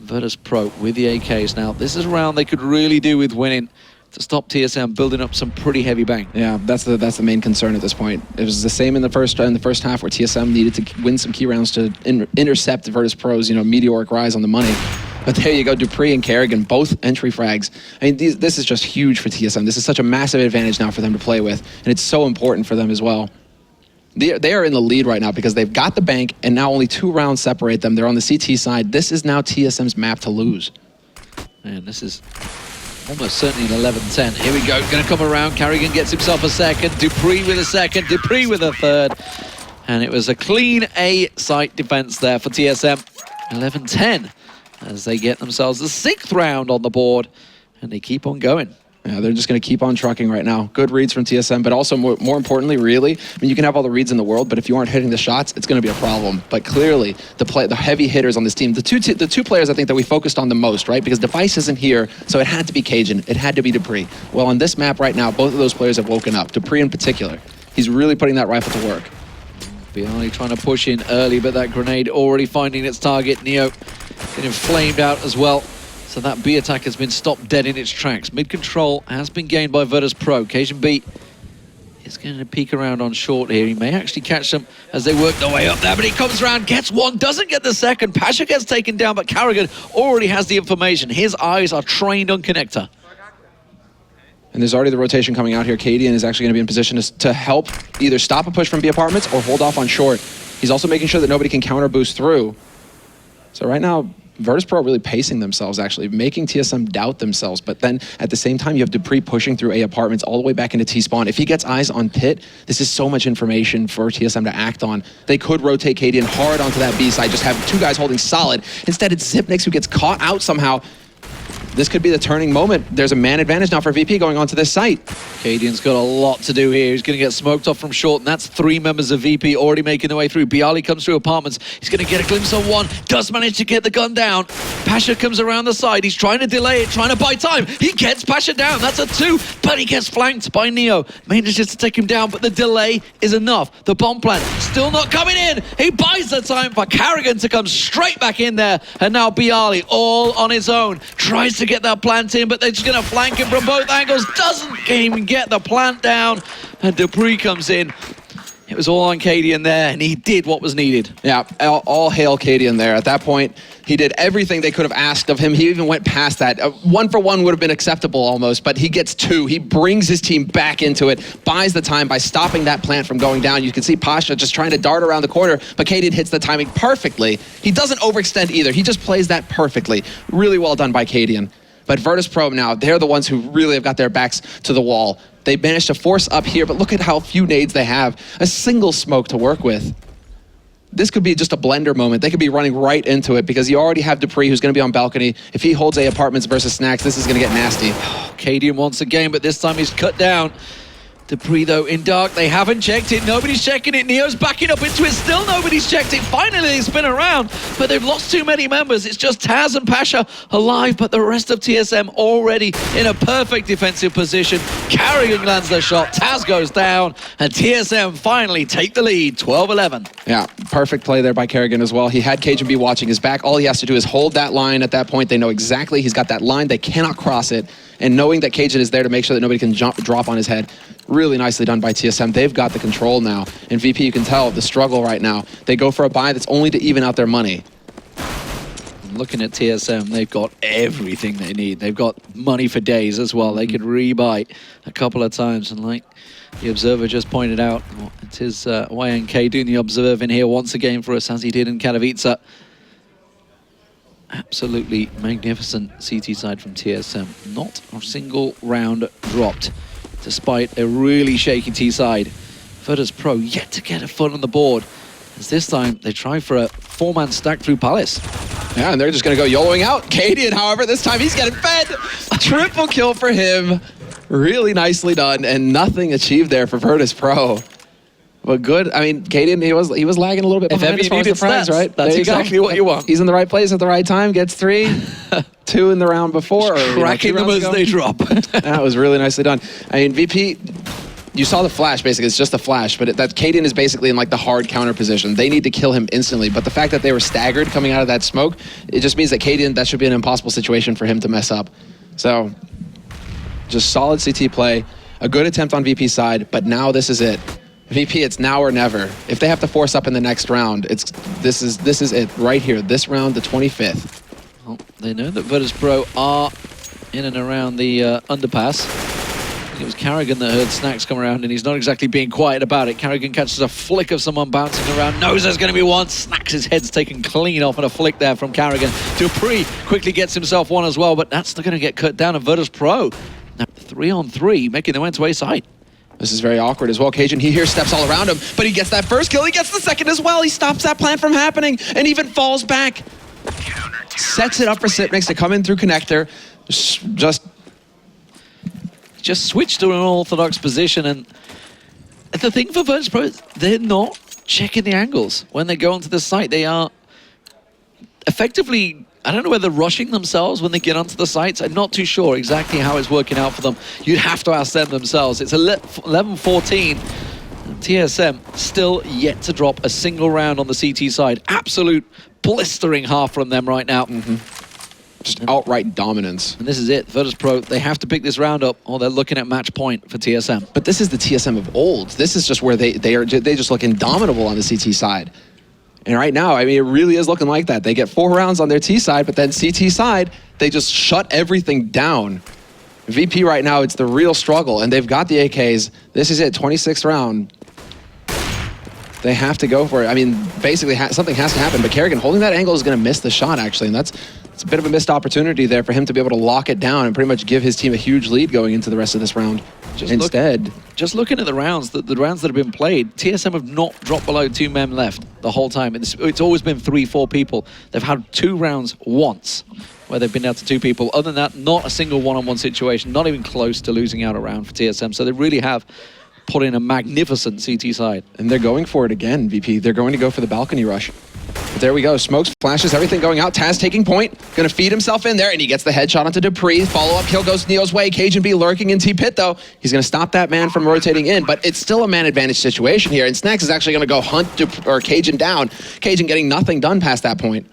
Virtus.Pro with the AKs. Now, this is a round they could really do with winning to stop TSM building up some pretty heavy bank. Yeah, that's the main concern at this point. It was the same in the first half where TSM needed to win some key rounds to intercept Virtus.Pro's meteoric rise on the money. But there you go, Dupree and Kerrigan, both entry frags. I mean, this is just huge for TSM. This is such a massive advantage now for them to play with, and it's so important for them as well. They are in the lead right now because they've got the bank, and now only 2 rounds separate them. They're on the CT side. This is now TSM's map to lose. Man, this is almost certainly an 11-10. Here we go, gonna come around. Kerrigan gets himself a second. Dupree with a second. Dupree with a third. And it was a clean A-site defense there for TSM. 11-10 as they get themselves the 6th round on the board. And they keep on going. Yeah, they're just going to keep on trucking right now. Good reads from TSM, but also more importantly, really, I mean, you can have all the reads in the world, but if you aren't hitting the shots, it's going to be a problem. But clearly, the heavy hitters on this team, the two players I think that we focused on the most, right? Because Device isn't here, so it had to be Cajun, it had to be Dupree. Well, on this map right now, both of those players have woken up. Dupree in particular, he's really putting that rifle to work. Biali trying to push in early, but that grenade already finding its target. Neo getting flamed out as well. So that B attack has been stopped dead in its tracks. Mid-control has been gained by Virtus.Pro. Cajun B is going to peek around on short here. He may actually catch them as they work their way up there, but he comes around, gets one, doesn't get the second. Pasha gets taken down, but Kerrigan already has the information. His eyes are trained on connector. And there's already the rotation coming out here. Cadian is actually going to be in position to help either stop a push from B apartments or hold off on short. He's also making sure that nobody can counter boost through. So right now, Virtus.Pro really pacing themselves, actually, making TSM doubt themselves. But then, at the same time, you have Dupree pushing through A apartments all the way back into T-spawn. If he gets eyes on pit, this is so much information for TSM to act on. They could rotate Cadian hard onto that B side, just have 2 guys holding solid. Instead, it's Zipnix who gets caught out somehow. this could be the turning moment. There's a man advantage now for VP going onto this site. Cadian's got a lot to do here. He's going to get smoked off from short, and that's 3 members of VP already making their way through. Biali comes through apartments. He's going to get a glimpse on one. Does manage to get the gun down. Pasha comes around the side. He's trying to delay it, trying to buy time. He gets Pasha down. That's a 2, but he gets flanked by Neo. Manages to take him down, but the delay is enough. The bomb plant still not coming in. He buys the time for Carrigan to come straight back in there, and now Biali all on his own. Tries to get that plant in, but they're just going to flank him from both angles. Doesn't even get the plant down, and Dupree comes in. It was all on Cadian there, and he did what was needed. Yeah, all hail Cadian there. At that point, he did everything they could have asked of him. He even went past that. 1-for-1 would have been acceptable almost, but he gets 2. He brings his team back into it, buys the time by stopping that plant from going down. You can see Pasha just trying to dart around the corner, but Cadian hits the timing perfectly. He doesn't overextend either. He just plays that perfectly. Really well done by Cadian. But Virtus.Pro now, they're the ones who really have got their backs to the wall. They managed to force up here, but look at how few nades they have. A single smoke to work with. This could be just a blender moment. They could be running right into it because you already have Dupree who's going to be on balcony. If he holds A apartments versus snacks, this is going to get nasty. Cadian once again, but this time he's cut down. Dupree, though, in dark. They haven't checked it. Nobody's checking it. Neo's backing up into it. Still nobody's checked it. Finally, they spin around, but they've lost too many members. It's just Taz and Pasha alive, but the rest of TSM already in a perfect defensive position. Carrigan lands the shot. Taz goes down, and TSM finally take the lead, 12-11. Yeah, perfect play there by Carrigan as well. He had Cajun B watching his back. All he has to do is hold that line at that point. They know exactly he's got that line. They cannot cross it. And knowing that Cajun is there to make sure that nobody can drop on his head, really nicely done by TSM. They've got the control now. And VP, you can tell the struggle right now. They go for a buy that's only to even out their money. Looking at TSM, they've got everything they need. They've got money for days as well. They could rebuy a couple of times. And like the Observer just pointed out, it is YNK doing the observing here once again for us, as he did in Katowice. Absolutely magnificent CT side from TSM. Not a single round dropped, despite a really shaky T side. Virtus.Pro yet to get a foot on the board, as this time they try for a 4-man stack through Palace. Yeah, and they're just going to go YOLOing out. Cadian, however, this time he's getting fed. Triple kill for him. Really nicely done, and nothing achieved there for Virtus.Pro. But good. I mean, Cadian, he was lagging a little bit behind as far as the frags, right? That's exactly what you want. He's in the right place at the right time, gets 3, 2 in the round before. Cracking them as they drop. That was really nicely done. I mean, VP, you saw the flash, basically. It's just a flash, but that Cadian is basically in like the hard counter position. They need to kill him instantly, but the fact that they were staggered coming out of that smoke, it just means that Cadian, that should be an impossible situation for him to mess up. So, just solid CT play, a good attempt on VP's side, but now this is it. VP, it's now or never. If they have to force up in the next round, this is it right here. This round, the 25th. Well, they know that Virtus.Pro are in and around the underpass. I think it was Carrigan that heard Snacks come around, and he's not exactly being quiet about it. Carrigan catches a flick of someone bouncing around, knows there's going to be one. Snacks' head's taken clean off, and a flick there from Carrigan. Dupree quickly gets himself one as well, but that's not going to get cut down. And Virtus.Pro, now 3-on-3, making their way to A site. This is very awkward as well. Cajun, he hears steps all around him, but he gets that first kill. He gets the second as well. He stops that plant from happening and even falls back. Sets it up for Sipnix to come in through connector. Just switched to an unorthodox position, and the thing for Virtus.Pro is they're not checking the angles. When they go onto the site, they are effectively, I don't know whether rushing themselves when they get onto the sites. I'm not too sure exactly how it's working out for them. You'd have to ask them themselves. It's 11-14. TSM still yet to drop a single round on the CT side. Absolute blistering half from them right now. Just outright dominance. And this is it. Virtus.Pro, they have to pick this round up, or they're looking at match point for TSM. But this is the TSM of old. This is just where they just look indomitable on the CT side. And right now, I mean, it really is looking like that. They get 4 rounds on their T side, but then CT side, they just shut everything down. VP right now, it's the real struggle, and they've got the AKs. This is it, 26th round. They have to go for it. I mean, basically, something has to happen, but Carrigan holding that angle is going to miss the shot, actually, and that's it's a bit of a missed opportunity there for him to be able to lock it down and pretty much give his team a huge lead going into the rest of this round. Just looking at the rounds that have been played, TSM have not dropped below 2 men left the whole time. It's always been 3-4 people. They've had 2 rounds once where they've been down to 2 people. Other than that, not a single one-on-one situation, not even close to losing out a round for TSM. So they really have put in a magnificent CT side. And they're going for it again, VP. They're going to go for the balcony rush. But there we go. Smokes, flashes, everything going out. Taz taking point. Going to feed himself in there, and he gets the headshot onto Dupree. Follow-up kill goes Neo's way. Cajun B lurking in T-Pit, though. He's going to stop that man from rotating in, but it's still a man advantage situation here, and Snacks is actually going to go hunt Cajun down. Cajun getting nothing done past that point.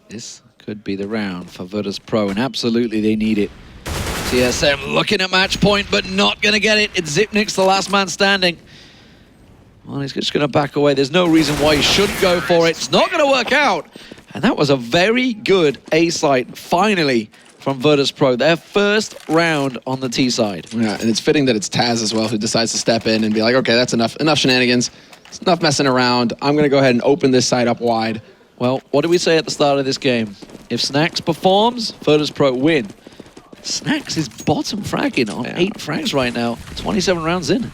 This could be the round for Virtus.Pro, and absolutely they need it. TSM looking at match point, but not going to get it. It's Zipnik's the last man standing. Well, he's just going to back away. There's no reason why he shouldn't go for it. It's not going to work out. And that was a very good A site, finally, from Virtus.Pro. Their first round on the T side. Yeah, and it's fitting that it's Taz as well who decides to step in and be like, okay, that's enough shenanigans. It's enough messing around. I'm going to go ahead and open this side up wide. Well, what did we say at the start of this game? If Snacks performs, Virtus.Pro win. Snacks is bottom fragging on 8 frags right now, 27 rounds in.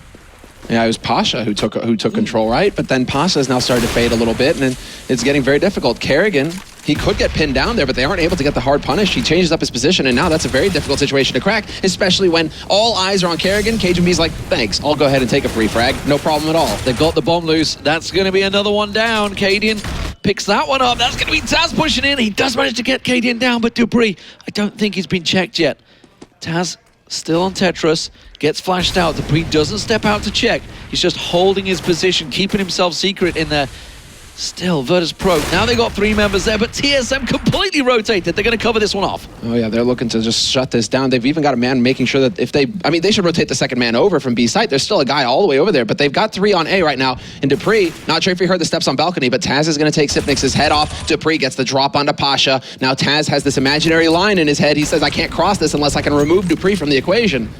Yeah, it was Pasha who took control, right? But then Pasha has now started to fade a little bit, and it's getting very difficult. Kerrigan, he could get pinned down there, but they aren't able to get the hard punish. He changes up his position, and now that's a very difficult situation to crack, especially when all eyes are on Kerrigan. Cajun B's like, thanks, I'll go ahead and take a free frag. No problem at all. They've got the bomb loose. That's going to be another one down. Cadian picks that one up. That's going to be Taz pushing in. He does manage to get Cadian down, but Dupree, I don't think he's been checked yet. Taz still on Tetris, gets flashed out. Dupree doesn't step out to check. He's just holding his position, keeping himself secret in there. Still, Virtus.Pro. Now they got 3 members there, but TSM completely rotated. They're going to cover this one off. Oh yeah, they're looking to just shut this down. They've even got a man making sure that if they should rotate the second man over from B site. There's still a guy all the way over there, but they've got 3 on A right now. And Dupree, not sure if you heard the steps on balcony, but Taz is going to take Sipnix's head off. Dupree gets the drop onto Pasha. Now Taz has this imaginary line in his head. He says, I can't cross this unless I can remove Dupree from the equation.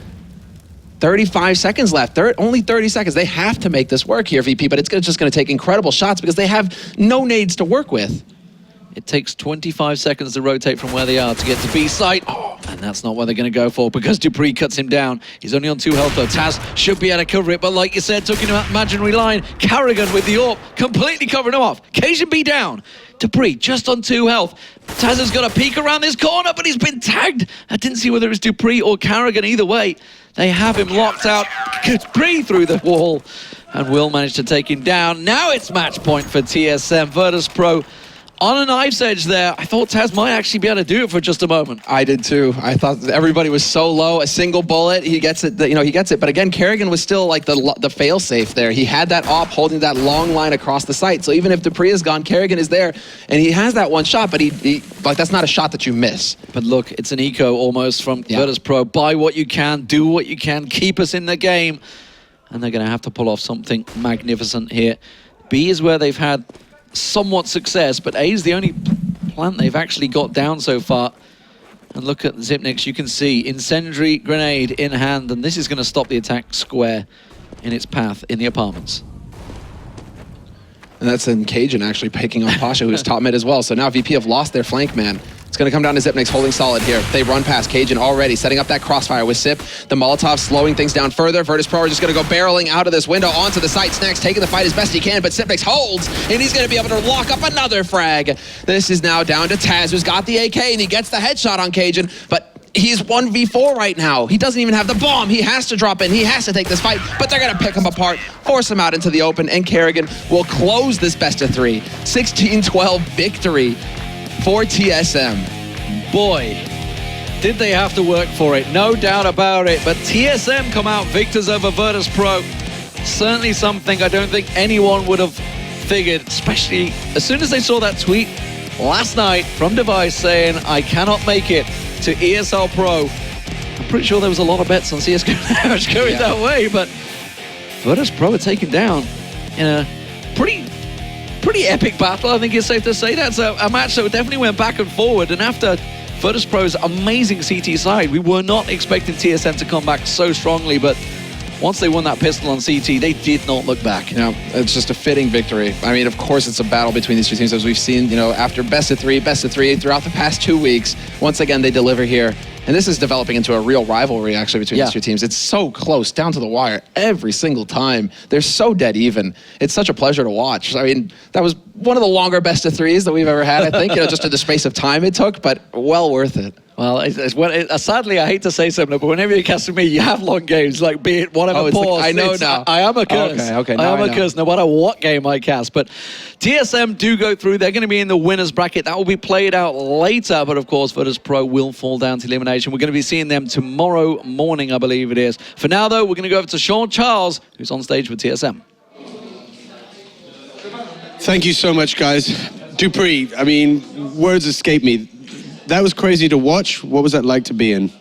35 seconds left. Only 30 seconds. They have to make this work here, VP, but it's just going to take incredible shots because they have no nades to work with. It takes 25 seconds to rotate from where they are to get to B site. And that's not what they're going to go for because Dupree cuts him down. He's only on 2 health though. Taz should be able to cover it, but like you said, took an imaginary line. Carrigan with the AWP, completely covering him off. Cajun B down. Dupree just on 2 health. Taz has got a peek around this corner, but he's been tagged. I didn't see whether it was Dupree or Carrigan. Either way, they have him locked out. Dupree through the wall and will manage to take him down. Now it's match point for TSM. Virtus.Pro on a knife's edge there. I thought Taz might actually be able to do it for just a moment. I did too. I thought everybody was so low. A single bullet, he gets it. He gets it. But again, Kerrigan was still like the fail-safe there. He had that op holding that long line across the site. So even if Dupree is gone, Kerrigan is there, and he has that one shot. But like that's not a shot that you miss. But look, it's an eco almost from Virtus.Pro. Buy what you can, do what you can, keep us in the game, and they're going to have to pull off something magnificent here. B is where they've had somewhat success, but A is the only plant they've actually got down so far. And look at Zipnix, you can see incendiary grenade in hand, and this is going to stop the attack square in its path in the apartments. And that's in Cajun actually picking on Pasha, who's top mid as well. So now VP have lost their flank man. It's going to come down to Zipnix holding solid here. They run past Cajun already, setting up that crossfire with Sip. The Molotov slowing things down further. Virtus.Pro are just going to go barreling out of this window onto the site. Snacks taking the fight as best he can, but Zipnix holds, and he's going to be able to lock up another frag. This is now down to Taz, who's got the AK, and he gets the headshot on Cajun, but he's 1v4 right now. He doesn't even have the bomb. He has to drop in. He has to take this fight, but they're going to pick him apart, force him out into the open, and Kerrigan will close this best of 3. 16-12 victory for TSM. Boy, did they have to work for it. No doubt about it. But TSM come out victors over Virtus.Pro. Certainly something I don't think anyone would have figured, especially as soon as they saw that tweet last night from Device saying, I cannot make it to ESL Pro. I'm pretty sure there was a lot of bets on CSGO going that way, but Virtus.Pro are taken down in a pretty epic battle. I think it's safe to say that's a match that definitely went back and forward, and after Virtus.Pro's amazing CT side, we were not expecting TSM to come back so strongly, but once they won that pistol on CT, they did not look back. Yeah, it's just a fitting victory. I mean, of course, it's a battle between these two teams, as we've seen, after best of three throughout the past 2 weeks. Once again, they deliver here. And this is developing into a real rivalry, actually, between these two teams. It's so close, down to the wire, every single time. They're so dead even. It's such a pleasure to watch. I mean, that was one of the longer best of threes that we've ever had, I think, just in the space of time it took, but well worth it. Well, sadly, I hate to say something, but whenever you cast with me, you have long games, like be it whatever pause. I know now. I am a curse. Okay. I am a curse, no matter what game I cast. But TSM do go through. They're going to be in the winner's bracket. That will be played out later. But of course, Virtus.Pro will fall down to elimination. We're going to be seeing them tomorrow morning, I believe it is. For now, though, we're going to go over to Sean Charles, who's on stage with TSM. Thank you so much, guys. Dupree, I mean, words escape me. That was crazy to watch. What was that like to be in?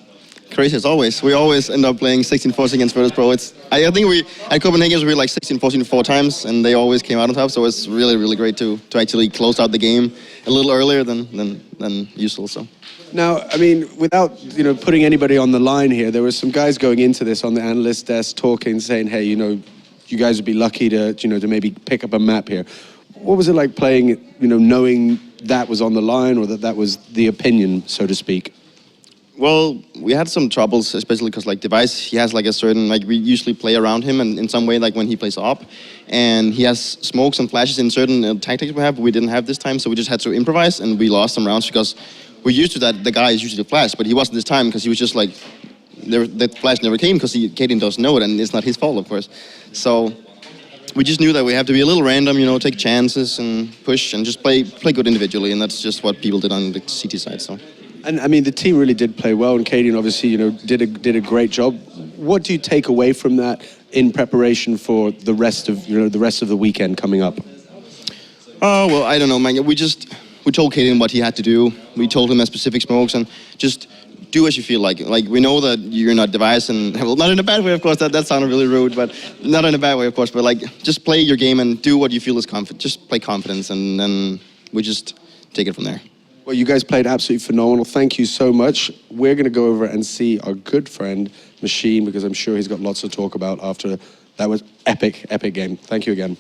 Crazy as always. We always end up playing 16-14 against Virtus.Pro. I think at Copenhagen we were like 16-14 4 times, and they always came out on top. So it's really, really great to actually close out the game a little earlier than usual. So. Now, I mean, without putting anybody on the line here, there were some guys going into this on the analyst desk talking, saying, "Hey, you guys would be lucky to maybe pick up a map here." What was it like playing, knowing that was on the line, or that was the opinion, so to speak? Well, we had some troubles, especially because Device, he has a certain, we usually play around him and in some way, when he plays up, and he has smokes and flashes in certain tactics we have, but we didn't have this time, so we just had to improvise, and we lost some rounds because we're used to that. The guy is usually flash, but he wasn't this time because he was just the flash never came because Kaden doesn't know it, and it's not his fault, of course. So we just knew that we have to be a little random, take chances and push and just play good individually, and that's just what people did on the CT side. So. And I mean, the team really did play well, and Kaden obviously, did a great job. What do you take away from that in preparation for the rest of the weekend coming up? Oh well, I don't know, man. We told Kaden what he had to do. We told him specific smokes and just do as you feel like. We know that you're not Device, and well, not in a bad way, of course. That sounded really rude, but not in a bad way, of course. But just play your game and do what you feel is confident. Just play confidence, and then we just take it from there. Well, you guys played absolutely phenomenal. Thank you so much. We're going to go over and see our good friend Machine, because I'm sure he's got lots to talk about after that was epic game. Thank you again.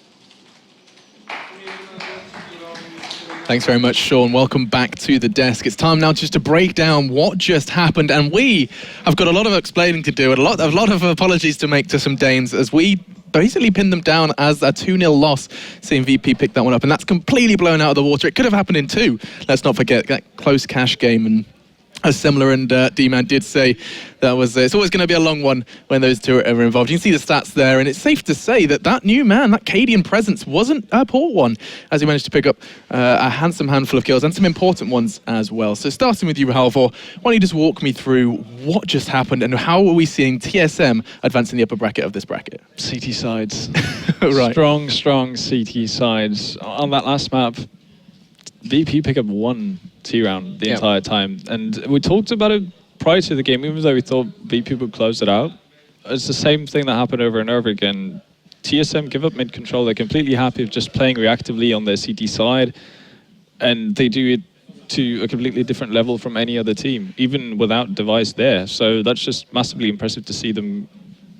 Thanks very much, Sean. Welcome back to the desk. It's time now just to break down what just happened, and we have got a lot of explaining to do and a lot of apologies to make to some Danes as we basically pinned them down as a 2-0 loss, seeing VP pick that one up, and that's completely blown out of the water. It could have happened in 2. Let's not forget that close cash game, and as Similar and D-Man did say, that was it's always going to be a long one when those two are ever involved. You can see the stats there, and it's safe to say that new man, that Cadian presence, wasn't a poor one, as he managed to pick up a handsome handful of kills and some important ones as well. So starting with you, Halvor, why don't you just walk me through what just happened and how are we seeing TSM advance in the upper bracket of this bracket? CT sides. Right. Strong CT sides. On that last map, VP pick up 1 T-round the entire time. And we talked about it prior to the game, even though we thought VP would close it out. It's the same thing that happened over and over again. TSM give up mid-control. They're completely happy with just playing reactively on their CT side. And they do it to a completely different level from any other team, even without Device there. So that's just massively impressive to see them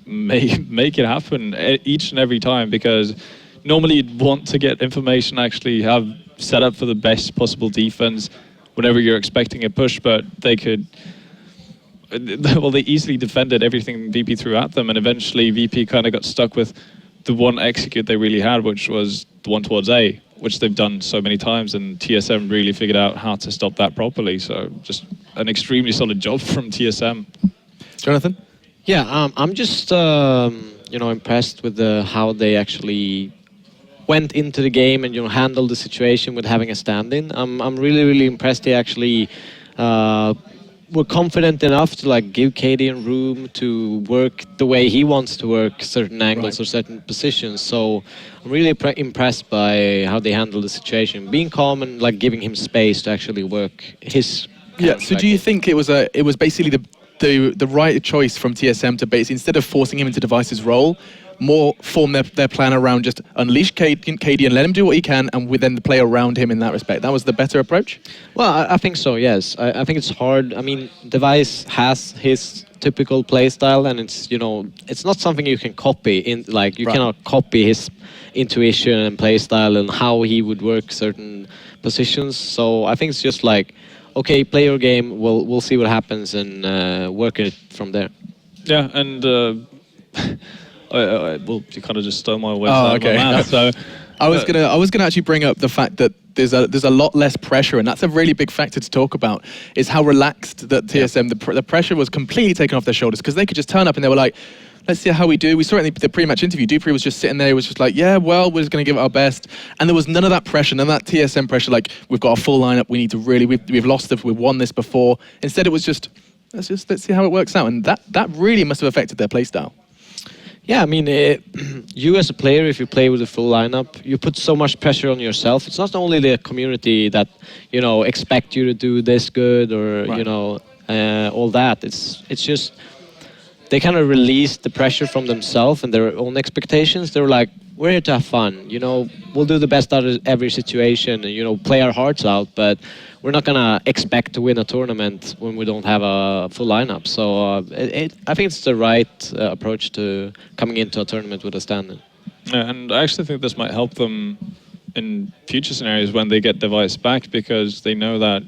make it happen each and every time, because normally you'd want to get information, actually have set up for the best possible defense whenever you're expecting a push, but they easily defended everything VP threw at them, and eventually VP kind of got stuck with the one execute they really had, which was the one towards A, which they've done so many times, and TSM really figured out how to stop that properly. So just an extremely solid job from TSM. Jonathan? Yeah, I'm just impressed with how they actually went into the game and handled the situation with having a stand-in. I'm really impressed. They actually were confident enough to give Cadian room to work the way he wants to work certain angles or certain positions. So I'm really impressed by how they handled the situation, being calm and giving him space to actually work his. Yeah. So do you think it was basically the right choice from TSM to basically, instead of forcing him into Device's role, more form their plan around just unleash KD and let him do what he can, and then play around him in that respect? That was the better approach? Well, I think so, yes. I think it's hard. I mean, Device has his typical play style, and it's, you know, it's not something you can copy. You cannot copy his intuition and play style and how he would work certain positions. So I think it's just like, okay, play your game. We'll see what happens and work it from there. Yeah, and well, you kind of just stole my words. Oh, okay. So I was gonna actually bring up the fact that there's a lot less pressure, and that's a really big factor to talk about. Is how relaxed that TSM the pressure was completely taken off their shoulders, because they could just turn up and they were like, let's see how we do. We saw it in the pre-match interview. Dupree was just sitting there. He was just like, yeah, well, we're just going to give it our best. And there was none of that pressure, none of that TSM pressure. Like, we've got a full lineup. We need to really. We've lost it. We've won this before. Instead, it was just let's see how it works out. And that really must have affected their play style. Yeah, I mean, you as a player, if you play with a full lineup, you put so much pressure on yourself. It's not only the community that, you know, expect you to do this good or, you know, all that. It's just they kind of release the pressure from themselves and their own expectations. They're like, we're here to have fun. You know, we'll do the best out of every situation and, you know, play our hearts out. But we're not going to expect to win a tournament when we don't have a full lineup. So I think it's the right approach to coming into a tournament with a stand-in. Yeah, and I actually think this might help them in future scenarios when they get Device back, because they know that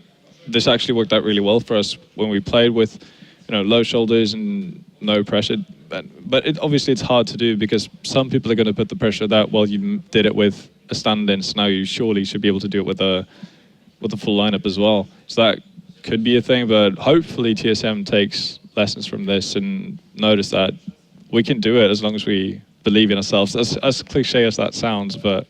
this actually worked out really well for us when we played with, you know, low shoulders and no pressure. But obviously it's hard to do, because some people are going to put the pressure that, well, you did it with a stand-in, so now you surely should be able to do it with a full lineup as well. So that could be a thing, but hopefully TSM takes lessons from this and notice that we can do it as long as we believe in ourselves. As cliche as that sounds, but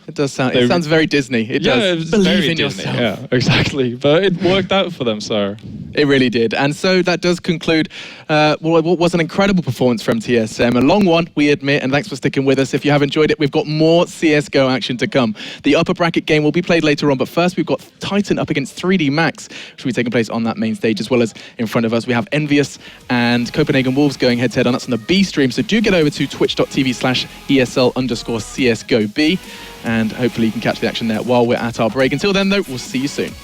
it does sound. It sounds very Disney. It does. It's Believe very in Disney. yourself. Yeah, exactly. But it worked out for them, so. It really did. And so that does conclude what was an incredible performance from TSM. A long one, we admit, and thanks for sticking with us. If you have enjoyed it, we've got more CSGO action to come. The upper bracket game will be played later on, but first we've got Titan up against 3D Max, which will be taking place on that main stage, as well as in front of us we have Envious and Copenhagen Wolves going head-to-head, and that's on the B stream. So do get over to twitch.tv/ESL_CSGOB, and hopefully you can catch the action there while we're at our break. Until then, though, we'll see you soon.